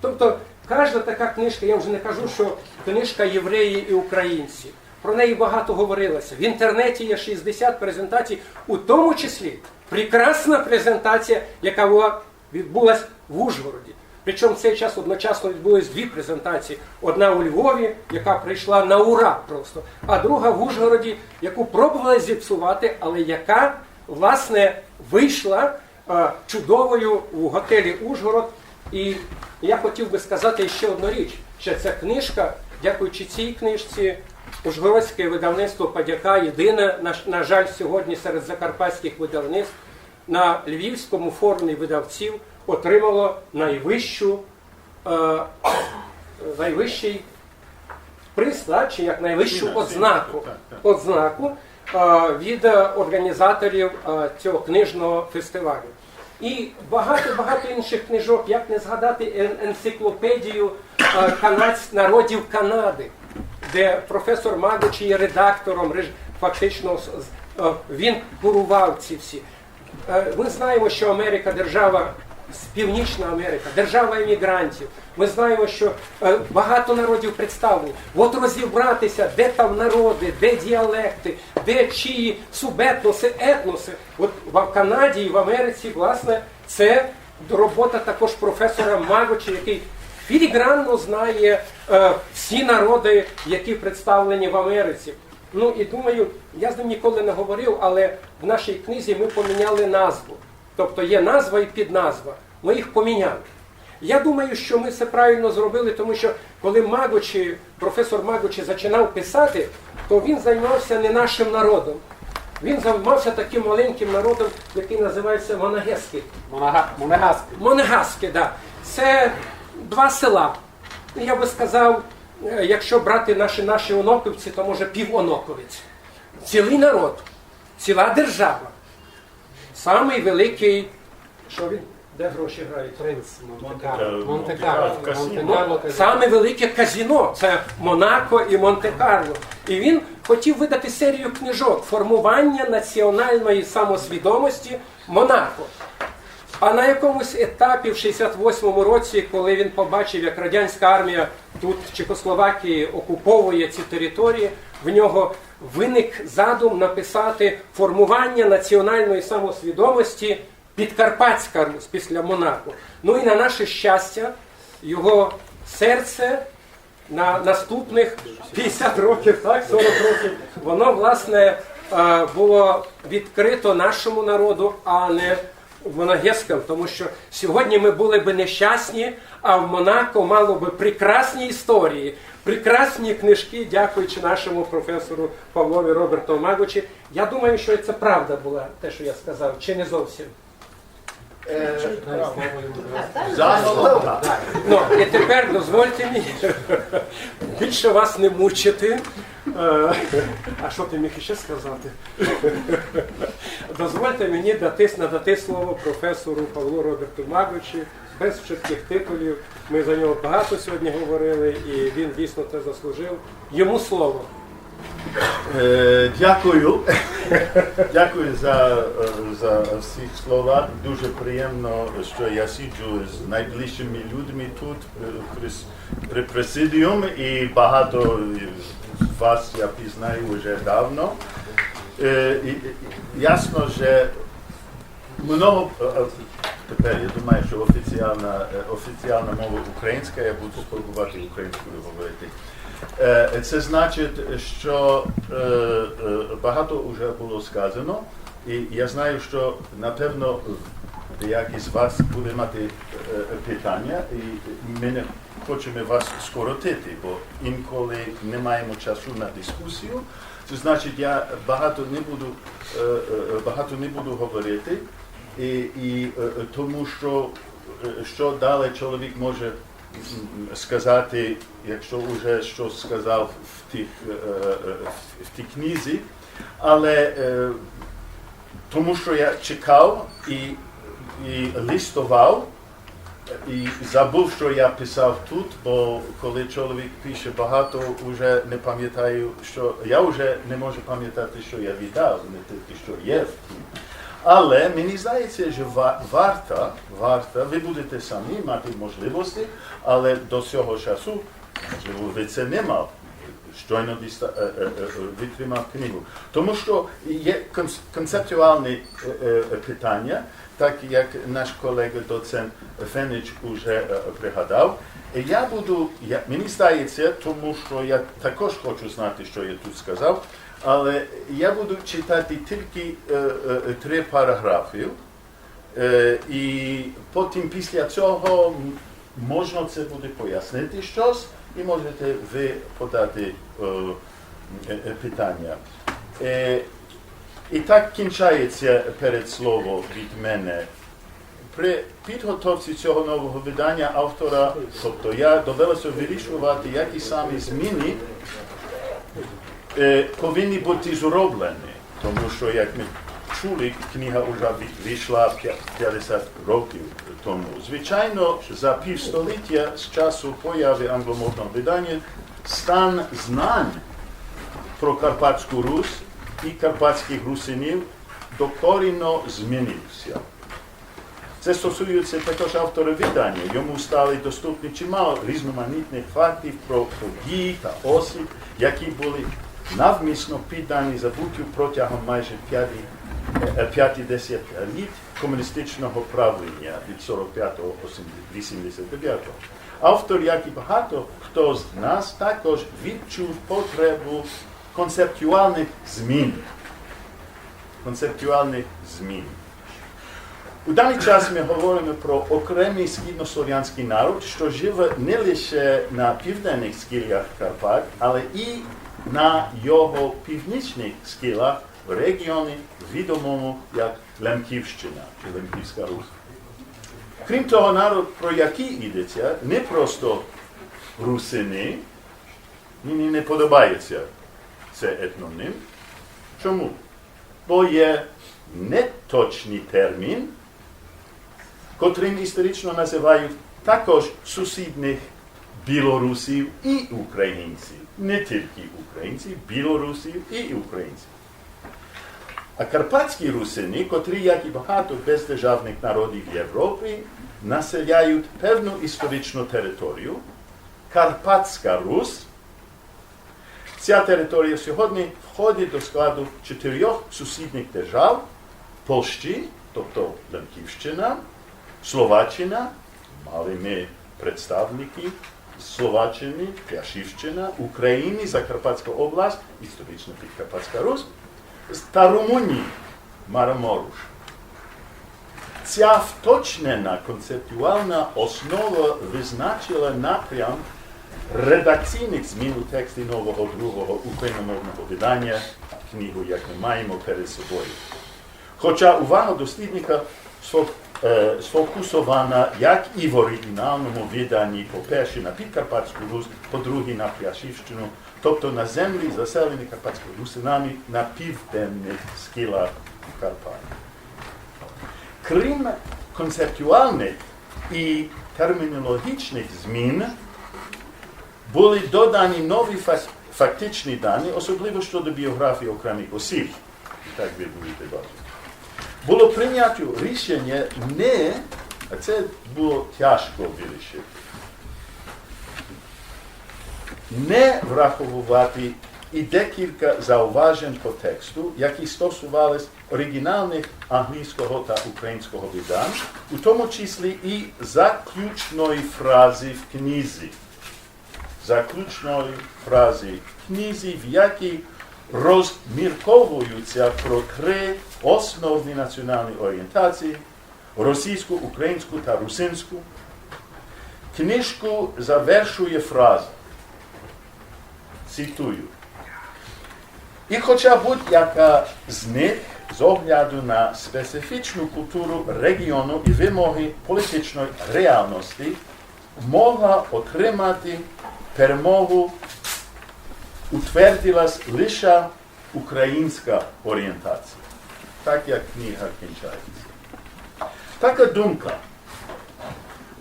Тобто, кожна така книжка, я вже не кажу, що книжка «Євреї і українці». Про неї багато говорилося. В інтернеті є 60 презентацій, у тому числі прекрасна презентація, яка відбулася в Ужгороді. Причому в цей час одночасно відбулись 2 презентації. Одна у Львові, яка прийшла на ура просто, а друга в Ужгороді, яку пробували зіпсувати, але яка, власне, вийшла чудовою у готелі «Ужгород». І я хотів би сказати ще одну річ, що ця книжка, дякуючи цій книжці, Ужгородське видавництво «Подяка» єдине, на жаль, сьогодні серед закарпатських видавництв, на Львівському форумі видавців отримало найвищий приз, чи як найвищу ознаку від організаторів цього книжного фестивалю. І багато інших книжок, як не згадати енциклопедію народів Канади, де професор Магочі є редактором, фактично він курував ці всі. Ми знаємо, що Америка – держава, Північна Америка, держава емігрантів. Ми знаємо, що багато народів представлені. От розібратися, де там народи, де діалекти, де чиї субетноси, етноси. От в Канаді і в Америці, власне, це робота також професора Магочі, який філігранно знає всі народи, які представлені в Америці. Ну і думаю, я з ним ніколи не говорив, але в нашій книзі ми поміняли назву. Тобто є назва і підназва. Ми їх поміняли. Я думаю, що ми це правильно зробили, тому що коли Магучі, професор Магучі починав писати, то він займався не нашим народом. Він займався таким маленьким народом, який називається Монагеський. Монегаски. Монегаське, да. Це 2 села. Я би сказав, якщо брати наші оноковці, то може півоноковець. Цілий народ, ціла держава. Самий великий, що він, де гроші грають? Принц Монте-Карло. Монте-Карло. Казино. Монте-Карло. Саме велике казино, це Монако і Монте-Карло. І він хотів видати серію книжок «Формування національної самосвідомості Монако». А на якомусь етапі в 68-му році, коли він побачив, як радянська армія тут в Чехословакії окуповує ці території, в нього виник задум написати «Формування національної самосвідомості Підкарпатська Русь» після Монако. Ну і на наше щастя, його серце на наступних 50 років, так, 40 років, воно, власне, було відкрито нашому народу, а не монагескам, тому що сьогодні ми були б нещасні, а в Монако мало би прекрасні історії, прекрасні книжки, дякуючи нашому професору Павлові Роберту Магучі. Я думаю, що це правда була, те, що я сказав, чи не зовсім. Загалом, так. Ну, і тепер дозвольте мені більше вас не мучити. А що ти міг ще сказати? Дозвольте мені надати слово професору Павлу Роберту Магучі, без чітких титулів. Ми за нього багато сьогодні говорили, і він дійсно це заслужив. Йому слово. Дякую. Дякую за всі слова. Дуже приємно, що я сиджу з найближчими людьми тут при президіум, і багато з вас я пізнаю вже давно. Ясно, що много, тепер я думаю, що офіційна мова українська, я буду спробувати українською говорити. Це значить, що багато вже було сказано, і я знаю, що напевно деякі з вас буде мати питання, і ми не хочемо вас скоротити, бо інколи не маємо часу на дискусію. Це значить, я багато не буду говорити, і тому що далі чоловік може сказати, якщо вже щось сказав в тій книзі, але тому що я чекав і листував, і забув, що я писав тут, бо коли чоловік пише багато, вже не пам'ятаю, що я вже не можу пам'ятати, що я віддав, не тільки що є в тім. Але мені здається, що варто, ви будете самі мати можливості, але до цього часу, можливо, ви це не мав, щойно витримав книгу. Тому що є концептуальне питання, так як наш колега доцент Фенич уже пригадав. Мені здається, тому що я також хочу знати, що я тут сказав, але я буду читати тільки 3 параграфи, і потім після цього можна це буде пояснити щось, і можете ви подати питання. І так кінчається передслово від мене. При підготовці цього нового видання автора, тобто я довелося вирішувати, які самі зміни повинні бути зроблені. Тому що, як ми чули, книга вже вийшла 50 років тому. Звичайно, за півстоліття з часу появи англомовного видання стан знань про Карпатську Русь і карпатських русинів докорінно змінився. Це стосується також автора видання. Йому стали доступні чимало різноманітних фактів про події та осіб, які були навмисно піддані забуттю протягом майже 50 літ комуністичного правління від 45 до 89. Автор, як і багато хто з нас, також відчув потребу концептуальних змін. Концептуальних змін. У даний час ми говоримо про окремий східнослов'янський народ, що живе не лише на південних схилах Карпат, але і на його північних схилах в регіоні, відомому як Лемківщина чи Лемківська Русь. Крім того, народ, про який йдеться, не просто русини, мені не подобається це етнонім. Чому? Бо є неточний термін, котрим історично називають також сусідних білорусів і українців. Не тільки українців, білорусів і українців. А карпатські русини, котрі, як і багато бездержавних народів Європи, населяють певну історичну територію, Карпатська Русь. Ця територія сьогодні входить до складу 4 сусідніх держав: Польщі, тобто Лемківщина, Словаччина, мали ми представники Словаччини, Пряшівщина, України, Закарпатська область, історична Підкарпатська Русь, та Румунії, Мараморуш. Ця вточнена концептуальна основа визначила напрям редакційних змін у тексті нового другого україномовного видання, книгу, як ми маємо перед собою. Хоча увага дослідника сфокусована як і в оригінальному виданні, по-перше, на Підкарпатську Русь, по-друге, на Пряшівщину, тобто на землі, заселені карпатськими русинами на південних схилах Карпат. Крім концептуальних і термінологічних змін, були додані нові фактичні дані, особливо щодо біографії окремих осіб. Так ви будете бачити. Було прийнято рішення не, а це було тяжко вирішити, не враховувати і декілька зауважень по тексту, які стосувались оригінальних англійського та українського видань, у тому числі і заключної фрази в книзі. Заключної фрази в книзі, в якій розмірковуються про 3 основні національні орієнтації – російську, українську та русинську. Книжку завершує фраза. Цитую. І хоча будь-яка з них з огляду на специфічну культуру регіону і вимоги політичної реальності могла отримати перемогу, утвердилась лише українська орієнтація. Так як книга кінчається. Така думка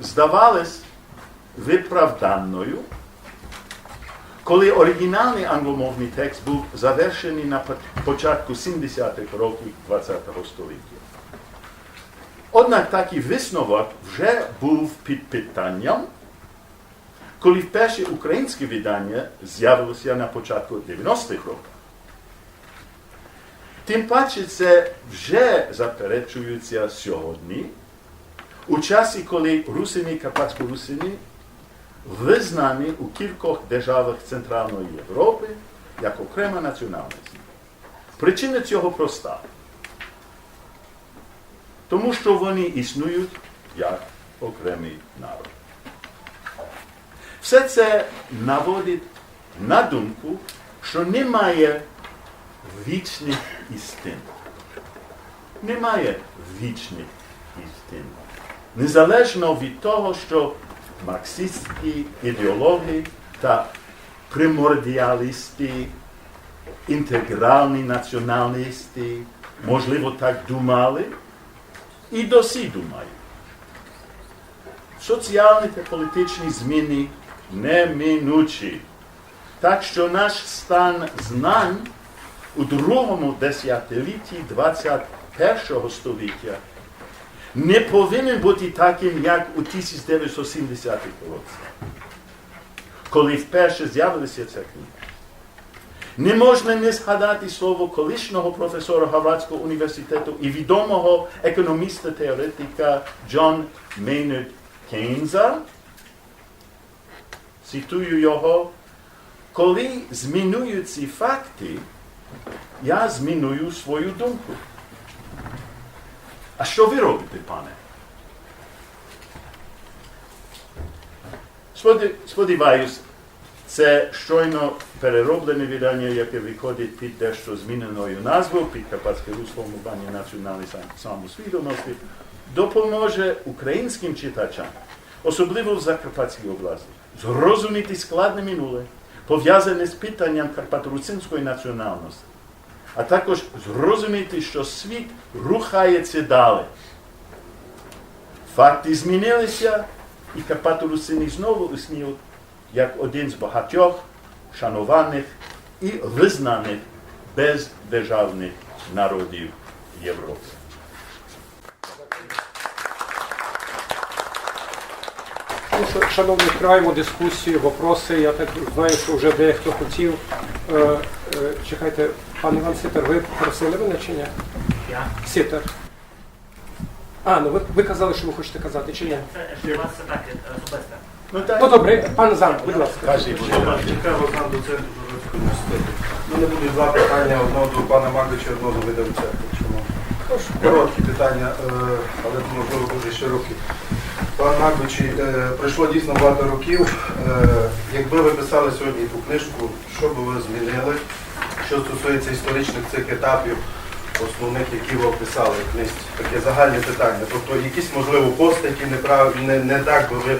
здавалась виправданою, коли оригінальний англомовний текст був завершений на початку 70-х років ХХ століття. Однак такий висновок вже був під питанням, коли вперше українське видання з'явилося на початку 90-х років. Тим паче це вже заперечується сьогодні, у часі, коли русини, карпатсько-русини, визнані у кількох державах Центральної Європи як окрема національність. Причина цього проста. Тому що вони існують як окремий народ. Все це наводить на думку, що немає вічних істин. Немає вічних істин. Незалежно від того, що марксистські ідеологи та примордіалісти, інтегральні націоналісти, можливо, так думали, і досі думають. Соціальні та політичні зміни неминучі. Так що наш стан знань у другому десятилітті 21 століття не повинен бути таким, як у 1970-х роках, коли вперше з'явилася ця книга. Не можна не згадати слово колишнього професора Гарвардського університету і відомого економіста-теоретика Джон Мейнард Кейнса. Цитую його: коли змінюю ці факти, я змінюю свою думку. А що ви робите, пане? Сподіваюсь, це щойно перероблене видання, яке виходить під дещо зміненою назвою, під Карпатське формування національної самосвідомості, допоможе українським читачам, особливо в Закарпатській області, зрозуміти складне минуле, пов'язане з питанням карпаторусинської національності, а також зрозуміти, що світ рухається далі. Факти змінилися, і карпаторусини знову існують як один з багатьох шанованих і визнаних бездержавних народів Європи. Шановні, відкриваємо дискусію, вопроси. Я так знаю, що вже дехто хотів. Чекайте, пан Іван Ситер, ви просили мене чи ні? Я? Ситер. Ви казали, що ви хочете казати, чи ні? Це у вас це так, особисте. Ну добре, пан Зам, будь ласка. Кажіть, будь ласка. Чекав Озан, доцент Ужгородського університету. У мене будуть два питання, одного до пана Магдича, одного до видавця. Короткі питання, але можливо дуже широкі. Пан Магдичі, пройшло дійсно багато років. Якби ви писали сьогодні ту книжку, що би ви змінили, що стосується історичних цих етапів, основних, які ви описали в книжці? Таке загальне питання. Тобто якісь, можливо, постаті не так би ви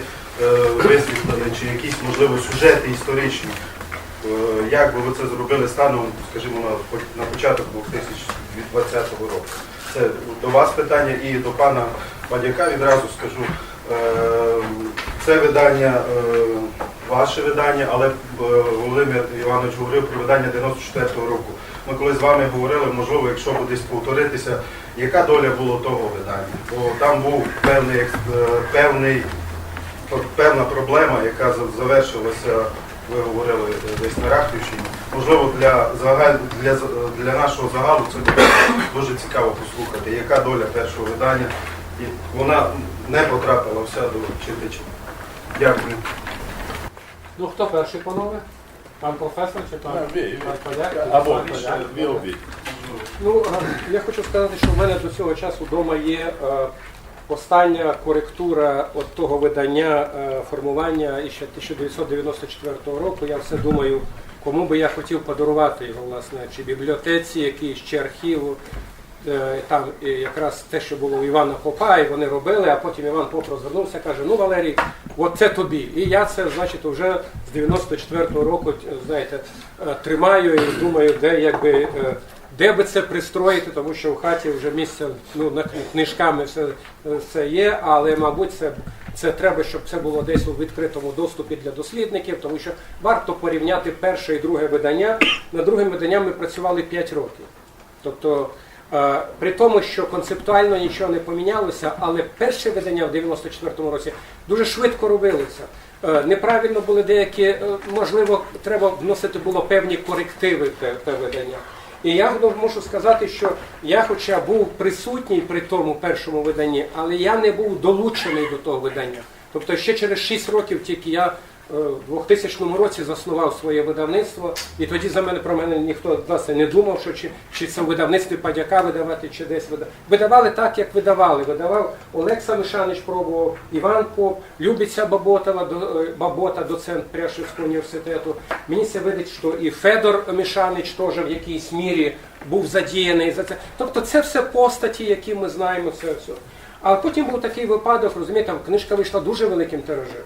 висвітлили, чи якісь, можливо, сюжети історичні. Як би ви це зробили станом, скажімо, на початок 2020 року? Це до вас питання і до пана Мадяка відразу скажу. Це видання, ваше видання, але Володимир Іванович говорив про видання 94-го року. Ми коли з вами говорили, можливо, якщо буде десь повторитися, яка доля була того видання? Бо там був певна проблема, яка завершилася, ви говорили, десь на Рахівщині. Можливо, для нашого загалу це буде дуже цікаво послухати, яка доля першого видання. І вона не потрапила вся до читачів. Дякую. Ну, хто перший, панове? Пан професор чи пан Подяк? Або ви обидві. Ну, я хочу сказати, що в мене до цього часу вдома є остання коректура от того видання формування іще 1994 року. Я все думаю, кому би я хотів подарувати його, власне, чи бібліотеці якійсь, чи архіву. Там якраз те, що було у Івана Попа, і вони робили, а потім Іван Поп розвернувся, каже, ну, Валерій, от це тобі. І я це, значить, вже з 94-го року, знаєте, тримаю і думаю, де би це пристроїти, тому що в хаті вже місце, ну, книжками все є, але, мабуть, це треба, щоб це було десь у відкритому доступі для дослідників, тому що варто порівняти перше і друге видання. Над другим виданням ми працювали 5 років. Тобто, при тому, що концептуально нічого не помінялося, але перше видання в 94-му році дуже швидко робилося. Неправильно були деякі, можливо, треба вносити було певні корективи в те видання. І я можу сказати, що я хоча був присутній при тому першому виданні, але я не був долучений до того видання. Тобто ще через 6 років тільки я в 2000 році заснував своє видавництво, і тоді про мене ніхто, власне, не думав, що чи це в видавництві Падяка видавати, чи десь видавати. Видавали так, як видавали. Видавав Олекса Мишанич, пробував, Іван Поп, Любиця Бабота, доцент Пряшівського університету. Мені це видить, що і Федор Мишанич теж в якійсь мірі був задіяний за це. Тобто це все постаті, які ми знаємо, це все. А потім був такий випадок, розумієте, книжка вийшла дуже великим тиражем.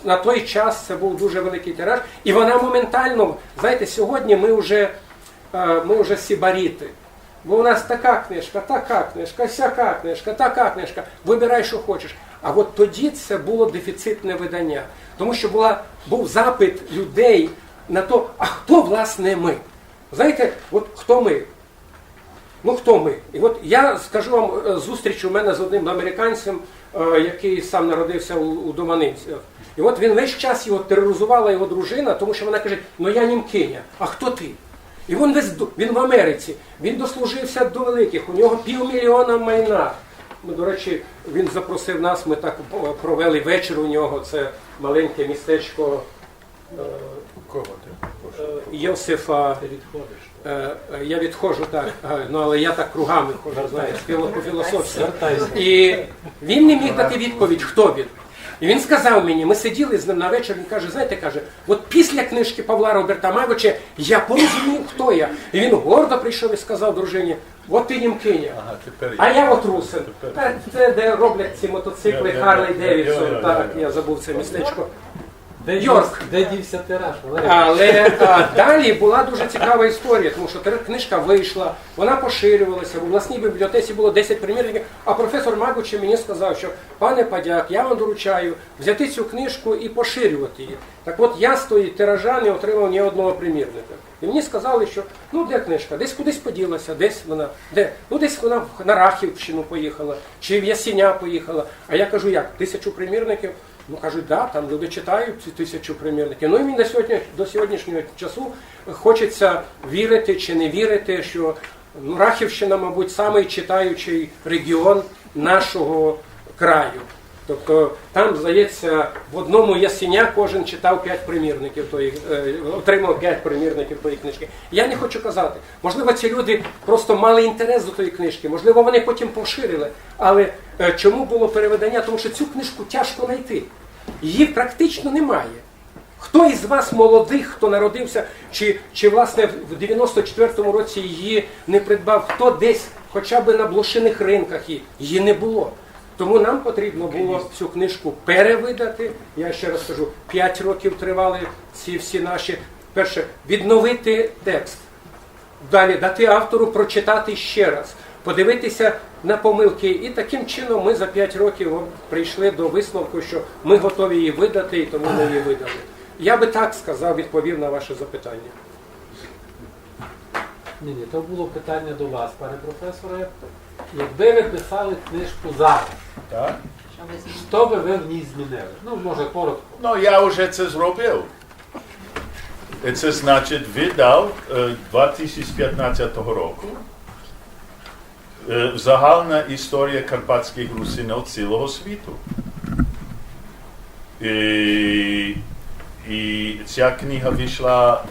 На той час це був дуже великий тираж, і вона моментально, знаєте, сьогодні ми вже сібаріти. Бо у нас така книжка, сяка книжка, така книжка, вибирай, що хочеш. А от тоді це було дефіцитне видання, тому що був запит людей на то, а хто, власне, ми? Знаєте, от хто ми? Ну, хто ми? І от я скажу вам, зустріч у мене з одним американцем, який сам народився у Доманинцях. І от він весь час його тероризувала його дружина, тому що вона каже, ну я німкиня, а хто ти? І він в Америці, він дослужився до великих, у нього 500 000 майна. Ну, до речі, він запросив нас, ми так провели вечір у нього, це маленьке містечко Кого ти? Йосифа. Ти відходиш. Я відходжу так, ну але я так кругами ходжу, знаєш, по філософії. Звертайся. І він не міг дати відповідь, хто він. І він сказав мені, ми сиділи з ним на вечір, він каже, знаєте, каже, от після книжки Павла Роберта Магоча я порозумів, хто я. І він гордо прийшов і сказав дружині, от ти німкиня, Ага, тепер а я от русин. Це де роблять ці мотоцикли Харлей Девідсон, так, я забув це містечко. Йорк. Де дівся тираж, Валерій? Але далі була дуже цікава історія, тому що книжка вийшла, вона поширювалася, в обласній бібліотеці було 10 примірників, а професор Магуча мені сказав, що пане Падяк, я вам доручаю взяти цю книжку і поширювати її. Так от я з тої тиража не отримав ні одного примірника. І мені сказали, що ну де книжка, десь кудись поділася, десь вона, де? Ну десь вона на Рахівщину поїхала, чи в Ясіня поїхала. А я кажу, як, 1000 примірників? Ну, кажуть, да, там люди читають ці 1000 примірників. Ну і мені до сьогоднішнього часу хочеться вірити чи не вірити, що ну, Рахівщина, мабуть, самий читаючий регіон нашого краю. Тобто там, здається, в одному Ясеня кожен читав 5 примірників, отримав 5 примірників тої книжки. Я не хочу казати, можливо, ці люди просто мали інтерес до тої книжки, можливо, вони потім поширили. Але чому було переведення? Тому що цю книжку тяжко знайти. Її практично немає. Хто із вас молодих, хто народився, чи власне в 94-му році її не придбав, хто десь хоча б на блошиних ринках її не було. Тому нам потрібно було цю книжку перевидати. Я ще раз кажу, 5 років тривали ці всі наші. Перше, відновити текст. Далі дати автору прочитати ще раз, подивитися на помилки. І таким чином ми за 5 років прийшли до висновку, що ми готові її видати, і тому ми її видали. Я би так сказав, відповів на ваше запитання. Ні, то було питання до вас, пане професоре. Якби ви писали книжку зараз, Так? що би ви в ній змінили? Ну, може, коротко. Ну, я вже це зробив. Це значить, видав 2015 року загальна історія карпатських русинів цілого світу. І ця книга вийшла,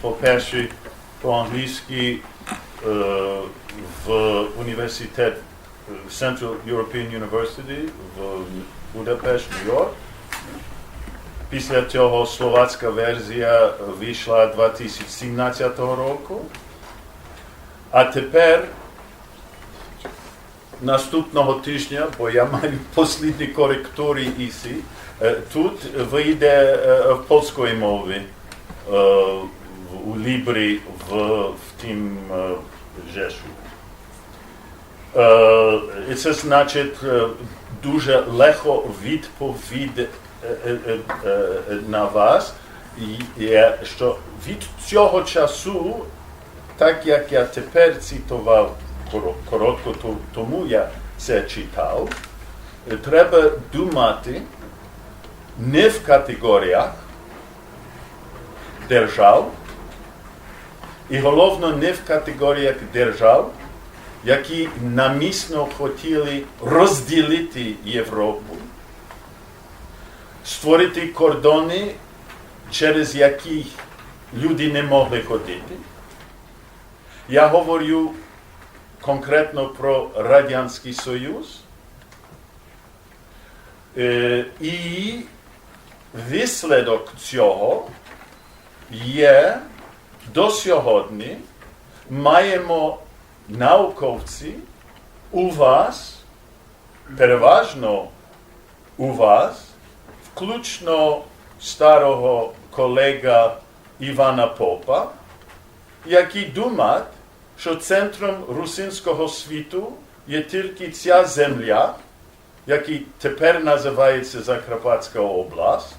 по-перше, по-англійськи в університет Central European University в Будапешт, Нью-Йорк. Після цього словацька версія вийшла 2017 року. А тепер наступного тижня, бо я маю останні коректури ІСІ, тут вийде в польської мові, у Лібрі, в тім Жешу. І це значить дуже легко відповідь на вас, є, що від цього часу, так як я тепер цитував коротко, тому я це читав, треба думати не в категоріях держав, і головно не в категоріях держав, які намісно хотіли розділити Європу, створити кордони, через які люди не могли ходити. Я говорю конкретно про Радянський Союз. І вислідок цього є до сьогодні маємо науковці у вас, переважно у вас, включно старого колега Івана Попа, які думають, що центром русинського світу є тільки ця земля, яка тепер називається Закарпатська область.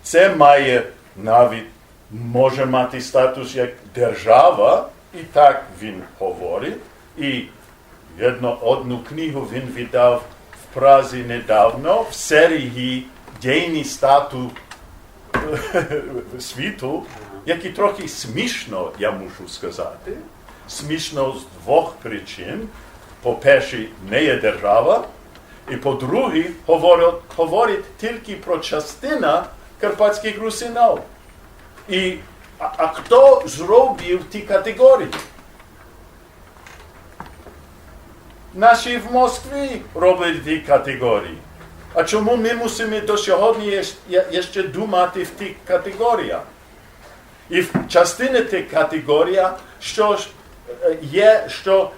Це має навіть, може мати статус як держава, і так він говорить. І одну книгу він видав в Празі недавно, в серії «Дійний статус світу», який трохи смішно, я мушу сказати. Смішно з двох причин. По-перше, не є держава, і по-друге, говорить тільки про частину карпатських русинів. А хто зробив ті категорії? Наші в Москві роблять ті категорії. А чому ми мусимо до сьогодні ще думати в тих категоріях? І в частині тих категорій, що є, що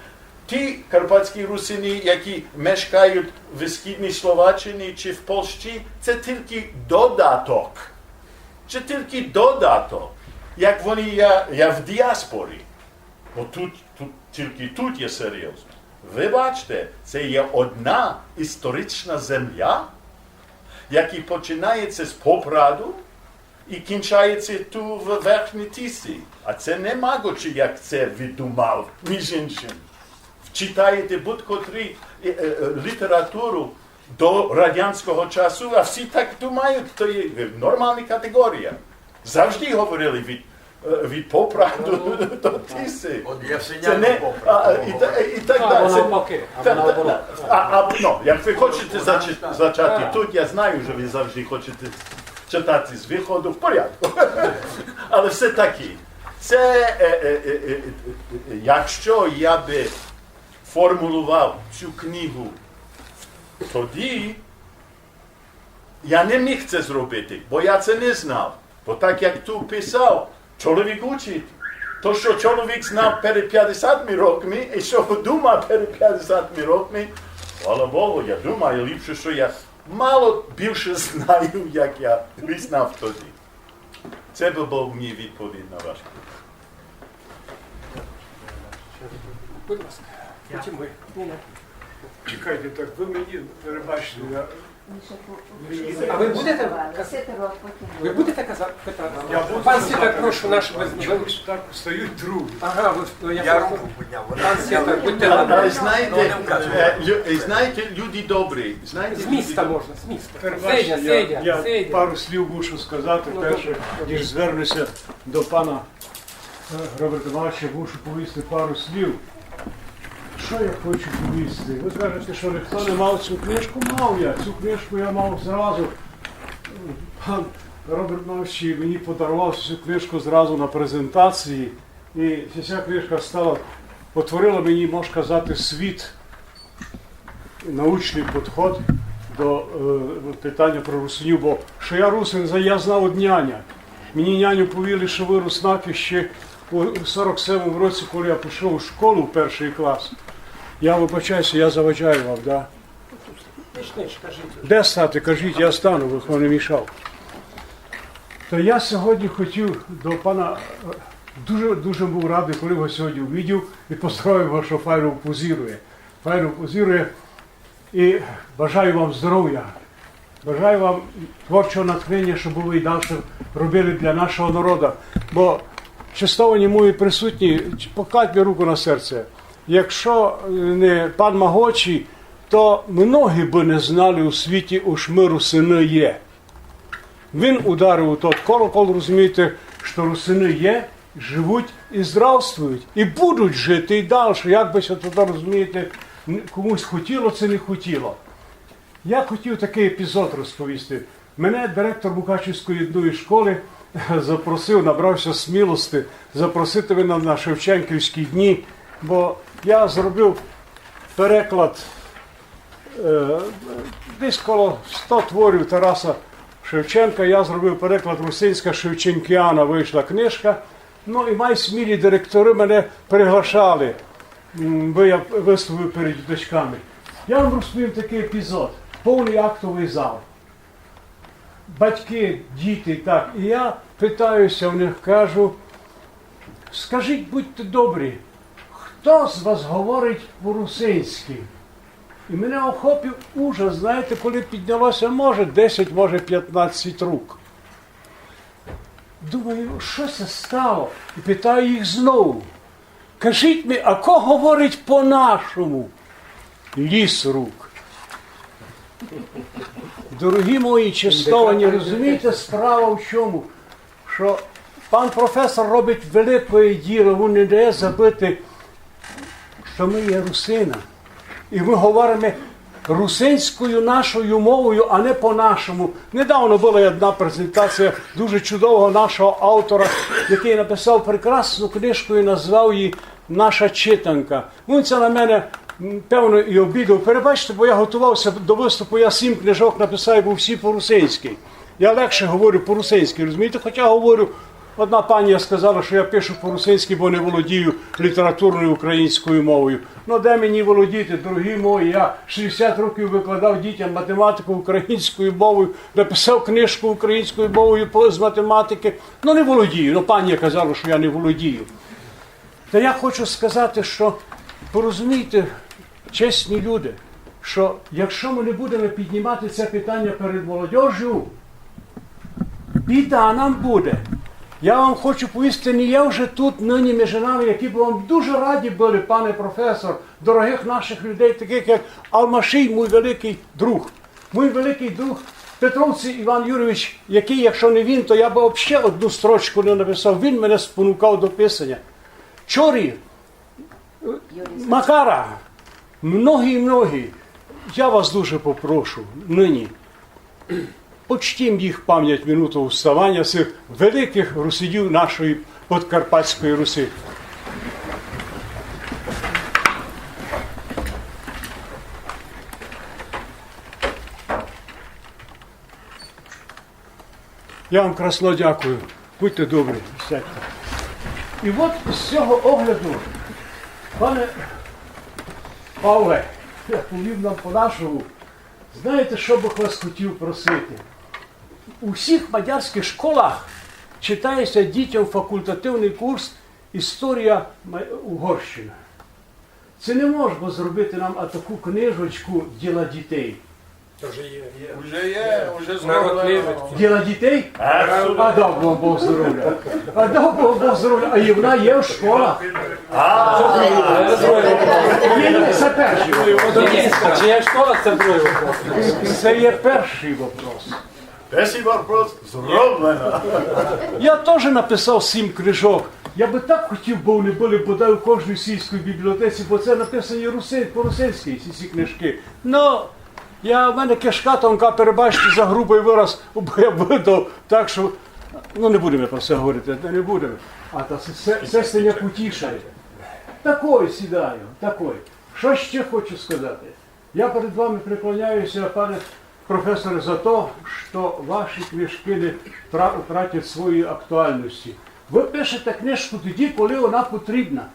ті карпатські русини, які мешкають в Східній Словаччині чи в Польщі, це тільки додаток. Це тільки додаток, як вони є в діаспорі. Бо тільки тут є серйозно. Вибачте, це є одна історична земля, яка починається з Попраду і кінчається ту в Верхній Тисі. А це не Магочі, як це відумав, між іншим. Читаєте будь-котрі літературу до радянського часу, а всі так думають, то є нормальна категорія. Завжди говорили від Попраду до Тиси. От я Це не, і так далі. Це- навпаки. Як ви хочете зачати тут, я знаю, що ви завжди хочете читати з виходу в порядку. Але все таки, це, якщо я би формулював цю книгу тоді, я не міг це зробити, бо я це не знав. Бо так, як тут писав, чоловік учить. То, що чоловік знав перед 50 роками, і що думав перед 50 роками, слава Богу, я думаю, ліпше, що я мало більше знаю, як я знав тоді. Це би був мій відповідь на ваш питання. Будь ласка, потім ви. Чекайте, так ви мені перебачте, А ви будете казати? Ви будете казати питати? Пан Світак, прошу, наш чомусь так стають другі. Ага, я Я прошу. руку підняв. Пан Світак, будьте Але ласка. знаєте, люди добрі. З міста можна, з міста. Перебачте, Федя, я Федя. пару слів мушу сказати, Ну, перше, добре. ніж звернуся до пана Роберта Івановича, мушу повісти пару слів. Що я хочу повісти? Ви кажете, що ніхто не мав цю книжку? Мав я. Цю книжку я мав зразу. Пан Роберт Іванович мені подарував цю книжку зразу на презентації. І ця книжка отворила мені, можна сказати, світ, научний підход до питання про русинів. Бо що я русин, я знав од няня. Мені няню повіли, що ви руснаки ще у 47-му році, коли я пішов у школу в перший клас. Я вибачаюся, я заважаю вам, да? Де стати, кажіть, я стану, ви хто не мішав. То я сьогодні хотів до пана, дуже був радий, коли його сьогодні увидів і поздравив його, що файно позірує. Файно позірує і бажаю вам здоров'я. Бажаю вам творчого натхнення, щоб ви і далі робили для нашого народу. Бо чистовані мої присутні, покладьте руку на серце. Якщо не пан Магочі, то многі би не знали у світі, уж ми русини є. Він ударив у той колокол, розумієте, що русини є, живуть і здравствують. І будуть жити і далі. Як би це туди, розумієте, комусь хотіло, це не хотіло. Я хотів такий епізод розповісти. Мене директор Мукачівської одної школи запросив, набрався смілості запросити мене на Шевченківські дні, бо я зробив переклад десь коло 100 творів Тараса Шевченка. Я зробив переклад русинська Шевченкіана, вийшла книжка. Ну і май смілі директори мене приглашали, бо я виступив перед дочками. Я вам розповім такий епізод. Повний актовий зал. Батьки, діти, так. І я питаюся в них, кажу, скажіть, будьте добрі, хто з вас говорить по-русинськи? І мене охопив ужас, знаєте, коли піднялося, може 10, може 15 рук. Думаю, що це стало? І питаю їх знову. Кажіть мені, а кого говорить по-нашому? Ліс рук. Дорогі мої чистовані, розумієте, справа в чому? Що пан професор робить велике діло, він не дає забити, що ми є русина. І ми говоримо русинською нашою мовою, а не по-нашому. Недавно була одна презентація дуже чудового нашого автора, який написав прекрасну книжку і назвав її «Наша читанка». Він це на мене, певно, і обідав. Перебачте, бо я готувався до виступу, я 7 книжок написав, бо всі по-русинськи. Я легше говорю по-русинськи, розумієте? Хоча говорю, одна пані сказала, що я пишу по-русинськи, бо не володію літературною українською мовою. Ну, де мені володіти, дорогі мої? Я 60 років викладав дітям математику українською мовою, написав книжку українською мовою з математики. Ну, не володію. Ну, пані казала, що я не володію. Та я хочу сказати, що, порозумійте, чесні люди, що якщо ми не будемо піднімати це питання перед молодіжю, біда нам буде. Я вам хочу повісти, не є вже тут нині між нами, які б вам дуже раді були, пане професор, дорогих наших людей, таких як Алмашій, мій великий друг. Мій великий друг Петровці Іван Юрійович, який, якщо не він, то я б взагалі одну строчку не написав. Він мене спонукав до писання. Чорі, Макара, многі. Я вас дуже попрошу нині. Почтім їх пам'ять минуту вставання цих великих русидів нашої Подкарпатської Руси. Я вам красно дякую. Будьте добрі, сядьте. І от з цього огляду, пане Павле, я повів нам по-нашому, знаєте, що б вас хотів просити? У всіх мадярських школах читається дітям факультативний курс «Історія Угорщини». Це не можна зробити нам таку книжечку «Діла дітей». Вже є, вже зроблено. Діла дітей? А дав Бог здоров'я. А дав Бог здоров'я. А і вона є в школах. Це перший вопрос. Чи є школа, це другий вопрос. Це є перший вопрос. Перший вопрос зроблено. Я теж написав 7 книжок. Я би так хотів, бо вони були бодай у кожній сільській бібліотеці, бо це написані по-русинськи, ці книжки. Ну, в мене кишка тонка, перебачте за грубий вираз, бо я видав, так що, ну не будемо про це говорити, не будемо. А це стання потішає. Такой сідаю, такой. Що ще хочу сказати? Я перед вами преклоняюся, пане професоре, за те, що ваші книжки не втратять своєї актуальності. Ви пишете книжку тоді, коли вона потрібна.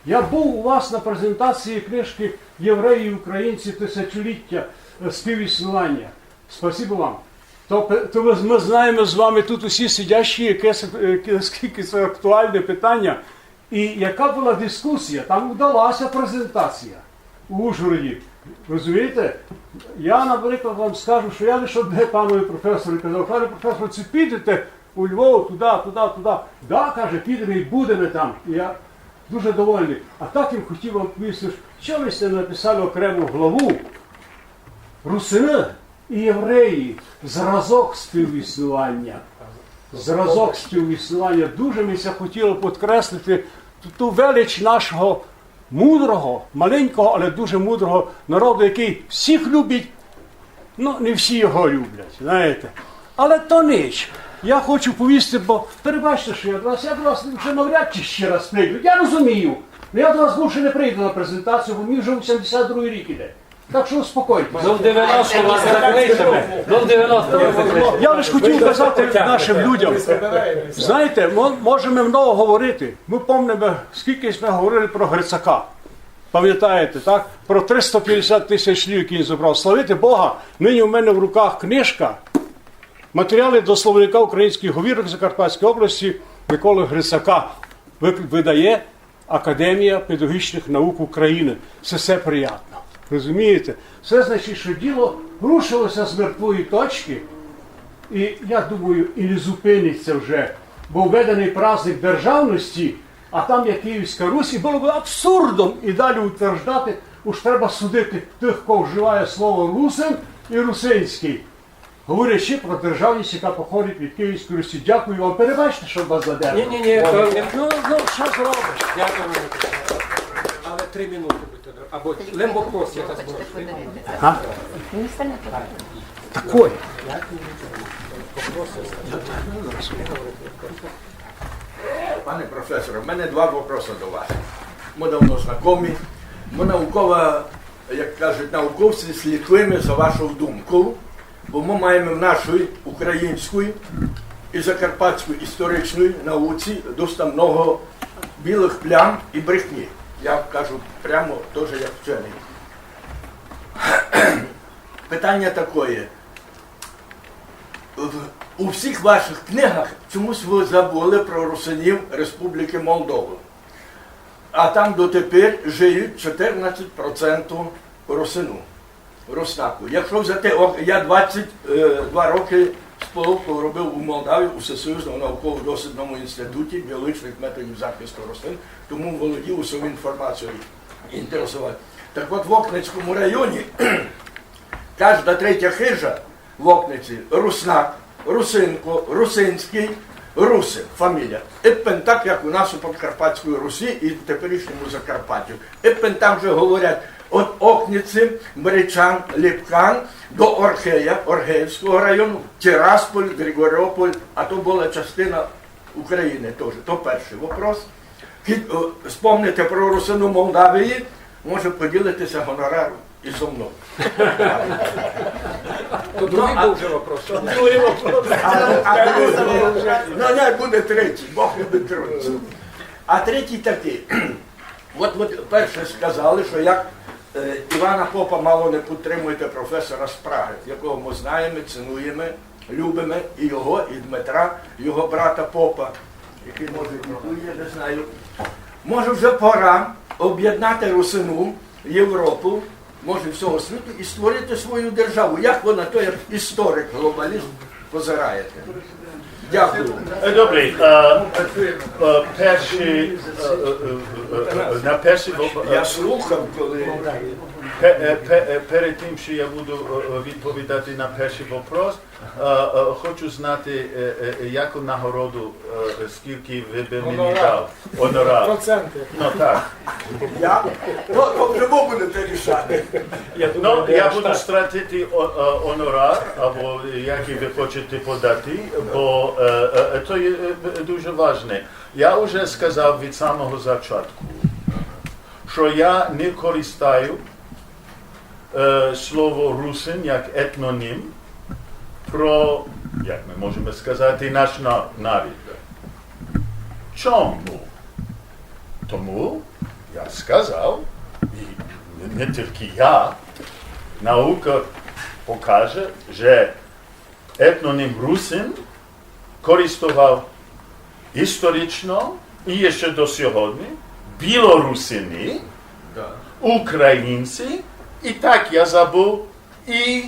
Я був у вас на презентації книжки «Євреї і українці. Тисячоліття співіснування». Спасибо вам. То ми знаємо з вами тут усі сидящі, скільки це актуальне питання. І яка була дискусія? Там вдалася презентація у Ужгороді. Розумієте? Я, наприклад, вам скажу, що я лише одне панові професору казав, пане професор, це підете у Львов, туди. Да, каже, підемо і будемо там. І я дуже довольний. А так їм хотів вам повісти, що ви сте написали окрему главу «Русини і євреї. Зразок співіснування». Зразок співіснування. Дуже мені хотіло підкреслити ту велич нашого мудрого, маленького, але дуже мудрого народу, який всіх любить, ну не всі його люблять, знаєте. Але то ніч. Я хочу повісти, бо перебачте, що я до вас вже навряд чи ще раз прийду. Я розумію, але я до вас більше не прийду на презентацію, бо мені вже 82-й рік іде. Так що успокойтесь. Ну, в 90 вас закличемо. Ну, в 90 вас закличемо. Я лише хотів казати нашим людям. Знаєте, можемо много говорити. Ми пам'ятаємо, скільки ми говорили про Грицака. Пам'ятаєте, так? Про 350 тисяч лів, які він забрав. Славити Бога, нині у мене в руках книжка, матеріали до словника українських говірок Закарпатської області Миколи Грицака видає Академія педагогічних наук України. Це все приємно. Розумієте? Це значить, що діло рушилося з мертвої точки, і я думаю, і не зупиниться вже, бо введений праздник державності, а там є Київська Русь, і було б абсурдом і далі утверждати, уж треба судити тих, хто вживає слово русин і русинський, говорячи про державність, яка походить від Київської Русі. Дякую вам. Перебачте, що вас задержало. Ні. Ну, що зробиш? Дякую. Але 3 минути будьте, або лем вопрос, я так Хочете зможу. подивитися? А? Мені стане подобається. Такой. Пане професоре, в мене два питання до вас. Ми давно знайомі. Ми наукова, як кажуть науковці, слідкуємо за вашою думкою, бо ми маємо в нашій українській і закарпатській історичній науці досить много білих плям і брехні. Я кажу прямо теж як вчений. Питання таке. У всіх ваших книгах чомусь ви забули про русинів Республіки Молдова. А там дотепер живуть 14% русину, руснаку. Якщо взяти, я 22 роки спілку робив у Молдаві у Всесоюзному науково-дослідному інституті біологічних методів захисту рослин, тому володів усю інформацією інтересувати. Так от в Окницькому районі кожна третя хижа в Окниці руснак, русинко, русинський, русин, фамілія. Іппен так, як у нас у Подкарпатській Русі і в теперішньому Закарпаттю. Іппен там вже говорять від Окниці, Бричан, Ліпкан до Орхея, Оргеївського району, Тирасполь, Григоріополь, а то була частина України теж. То перший вопрос. Спомните про русину Молдавії, може поділитися гонораром і зо мною. То другий був вже вопрос. Другий вопрос. Не, буде третій, Бог любить троїцю. А третій такий. От перше сказали, що як Івана Попа мало не підтримуєте професора з Праги, якого ми знаємо, цінуємо, любимо, і його, і Дмитра, його брата Попа, який може є, не знаю. Може вже пора об'єднати русину, Європу, може всього світу, і створити свою державу. Як ви на то, як історик, глобаліст, позираєте? Дякую. Добре, на перший Я слухав, коли... перед тим, що я буду відповідати на перший вопрос, хочу знати, яку нагороду, скільки ви б мені дав. Гонорар. Проценти. Ну так. Я? Ну, вже ви будете рішати. Ну, я буду стратити гонорар, або який ви хочете подати, бо це є дуже важливо. Я вже сказав від самого початку, що я не користаю слово русин як етнонім про, як ми можемо сказати, наш народ. Чому? Тому я сказав, і не тільки я, наука покаже, що етнонім русин користував історично і ще до сьогодні білорусини, українці, і так я забув і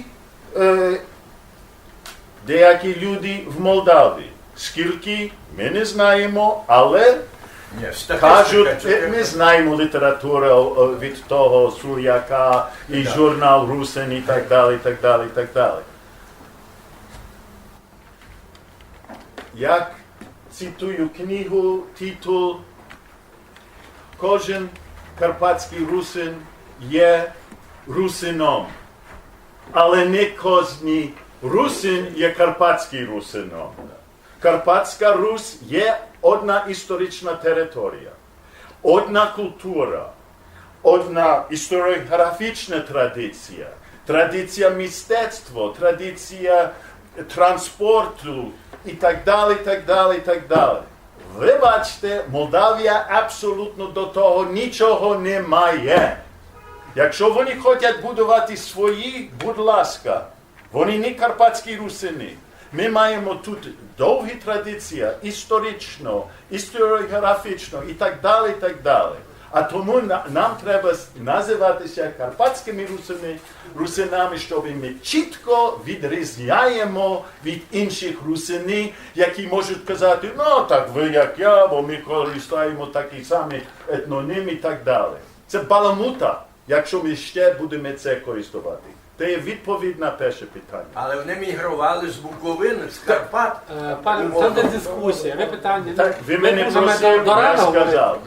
деякі люди в Молдаві. Скільки ми не знаємо, але кажуть, ми знаємо літературу від того Сур'яка і журнал Русин і так далі, і так далі, і так далі. Як цитую книгу, титул, кожен карпатський русин є русином, але не кожен русин є карпатський русином. Карпатська Русь є одна історична територія, одна культура, одна історіографічна традиція, традиція мистецтва, традиція транспорту і так далі, так далі, так далі. Ви бачите, Молдавія абсолютно до того нічого не має. Якщо вони хочуть будувати свої, будь ласка, вони не карпатські русини. Ми маємо тут довгі традиції, історично, історіографічно і так далі, і так далі. А тому нам треба називатися карпатськими русинами, щоб ми чітко відрізняємо від інших русинів, які можуть казати, ну так ви як я, бо ми користуємо такі самі етноніми і так далі. Це баламута, якщо ми ще будемо це користувати. Це є відповідь на перше питання. Але вони мігрували з Буковини, з Карпат. Пане, це не дискусія, ви питання. Так, ви мене можемо просили, до я рано говорити. сказав.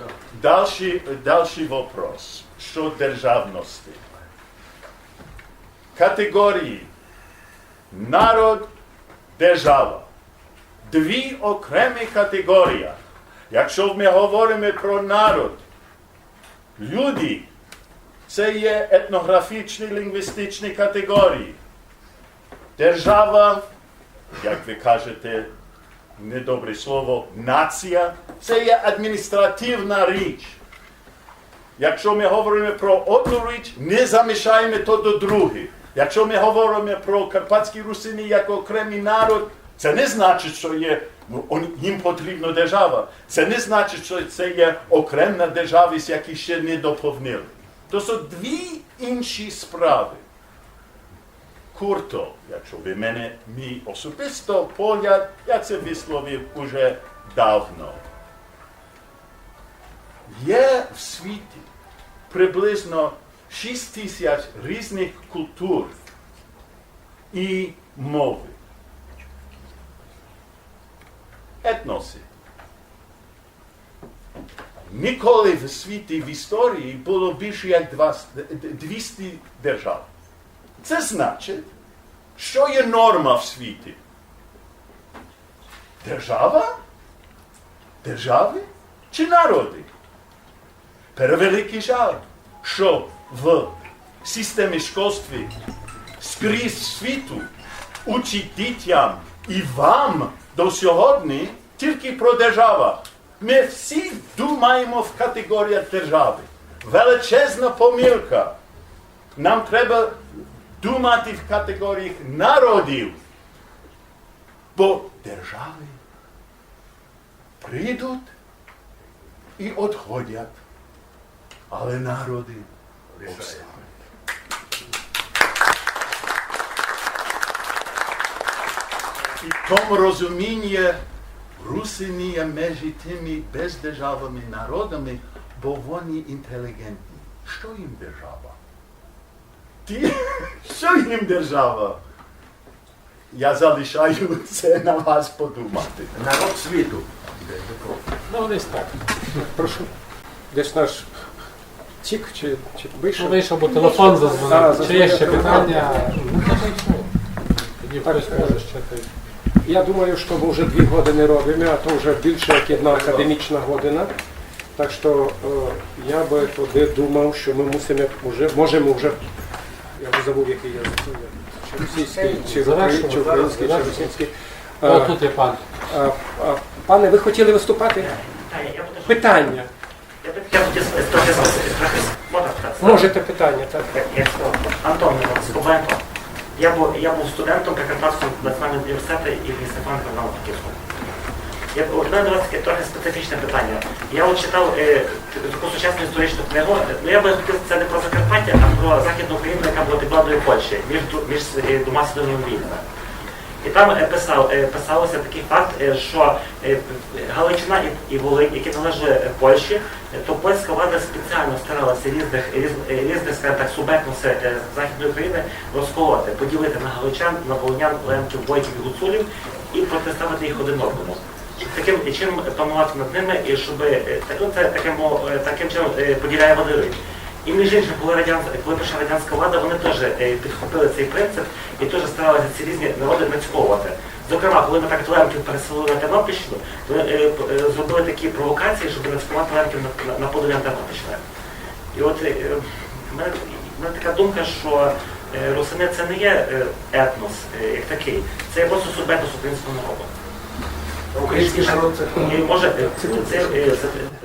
Дальший вопрос. що державності. Категорії народ, держава. Дві окремі категорії. Якщо ми говоримо про народ, люди – це є етнографічні, лінгвістичні категорії. Держава, як ви кажете, недобре слово, нація, це є адміністративна річ. Якщо ми говоримо про одну річ, не замішаємо то до другої. Якщо ми говоримо про карпатські русини як окремий народ, це не значить, що їм потрібна держава. Це не значить, що це є окремна державність, яку ще не доповнили. То są дві інші справи. Курто, якщо ви мене, мій особисто погляд, я це висловив уже давно. Є в світі приблизно 6 тисяч різних культур і мови. Етноси. Ніколи в світі, в історії було більше як 200 держав. Це значить, що є норма в світі? Держава? Держави? Чи народи? Перевеликий жаль, що в системі школьства скрізь світу учить дітям і вам до сьогодні тільки про державу. Ми всі думаємо в категоріях держави. Величезна помилка. Нам треба думати в категоріях народів. Бо держави прийдуть і відходять. Але народи остануть. І в тому розумінні русини є між тими бездержавними народами, бо вони інтелігентні. Що їм держава? Що їм держава? Я залишаю це на вас подумати. Народ світу. Ну, десь так. Прошу. Десь наш тік чи вийшов? Вийшов, бо телефон зазвонив. Чи є ще зазвонив. питання? Тоді хтось може ще той. Я думаю, що ми вже 2 години робимо, а то вже більше як 1 академічна година. Так що я би туди думав, що ми можемо вже, я вже забув, який язик, чи російський, чи український, чи російський. О, тут є пан. Пане, ви хотіли виступати? Питання. Я хотів трохи можна сказати? Можете питання, так. Я сказав, Антон Скобенко. Я був студентом Прикарпатського національного університету і в Стефана Карнал-Франківського. У мене до вас таке трохи специфічне питання. Я от читав таку сучасну історичну книгу. Я би хотів, це не про Закарпаття, а про Західну Україну, яка була під владою Польщі, між 2 світовими війнами. І там писалося такий факт, що Галичина і Волинь, які належали Польщі, то польська влада спеціально старалася різних скажімо так, субетноси Західної України розколоти, поділити на галичан, на волинян, лемків, бойків і гуцулів і протиставити їх один одному. Таким чином панувати над ними, і щоб таким чином поділяє влади. І між іншим, коли прийшла радянська влада, вони теж підхопили цей принцип і теж старалися ці різні народи нацьковувати. Зокрема, коли ми так лемків переселили на Тернопільщину, вони зробили такі провокації, щоб нацькувати лемків на Подолі Тернопільщини. І от в мене така думка, що русини це не є етнос як такий, це є просто субетнос українського народу. Український народ це І може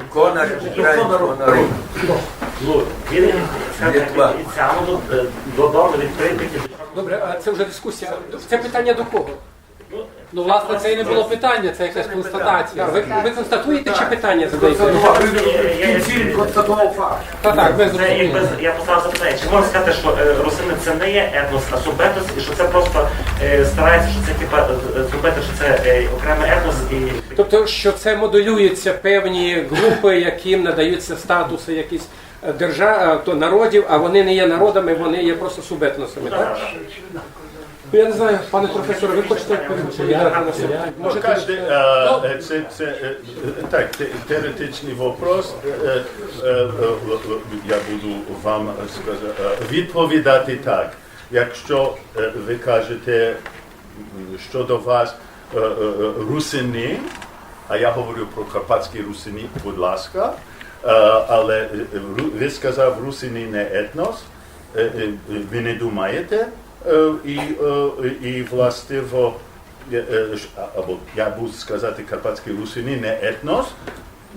конар українського народу. Він додому від Прип'яті. Добре, а це вже дискусія. Це питання до кого? Ну, власне, це і не було питання, це якась констатація. Ви констатуєте чи питання задаєте? Кінці констатував факт. Так, ми Це зрозуміли. якби я поставив запитання, чи можна сказати, що русини це не є етнос, а субетнос, і що це просто старається, що це типа зробити, що це окремий етнос і. Тобто, що це моделюються певні групи, яким надаються статуси якісь народів, а вони не є народами, вони є просто субетносами, так? Я не знаю, пане професоре, ви хочете відповідати на це? Ну, кажете, це так, теоретичний вопрос. Я буду вам відповідати так. Якщо ви кажете щодо вас русини, а я говорю про карпатські русини, будь ласка, але ви сказав русини не етнос, ви не думаєте, і властиво, або я буду сказати карпатські русини не етнос,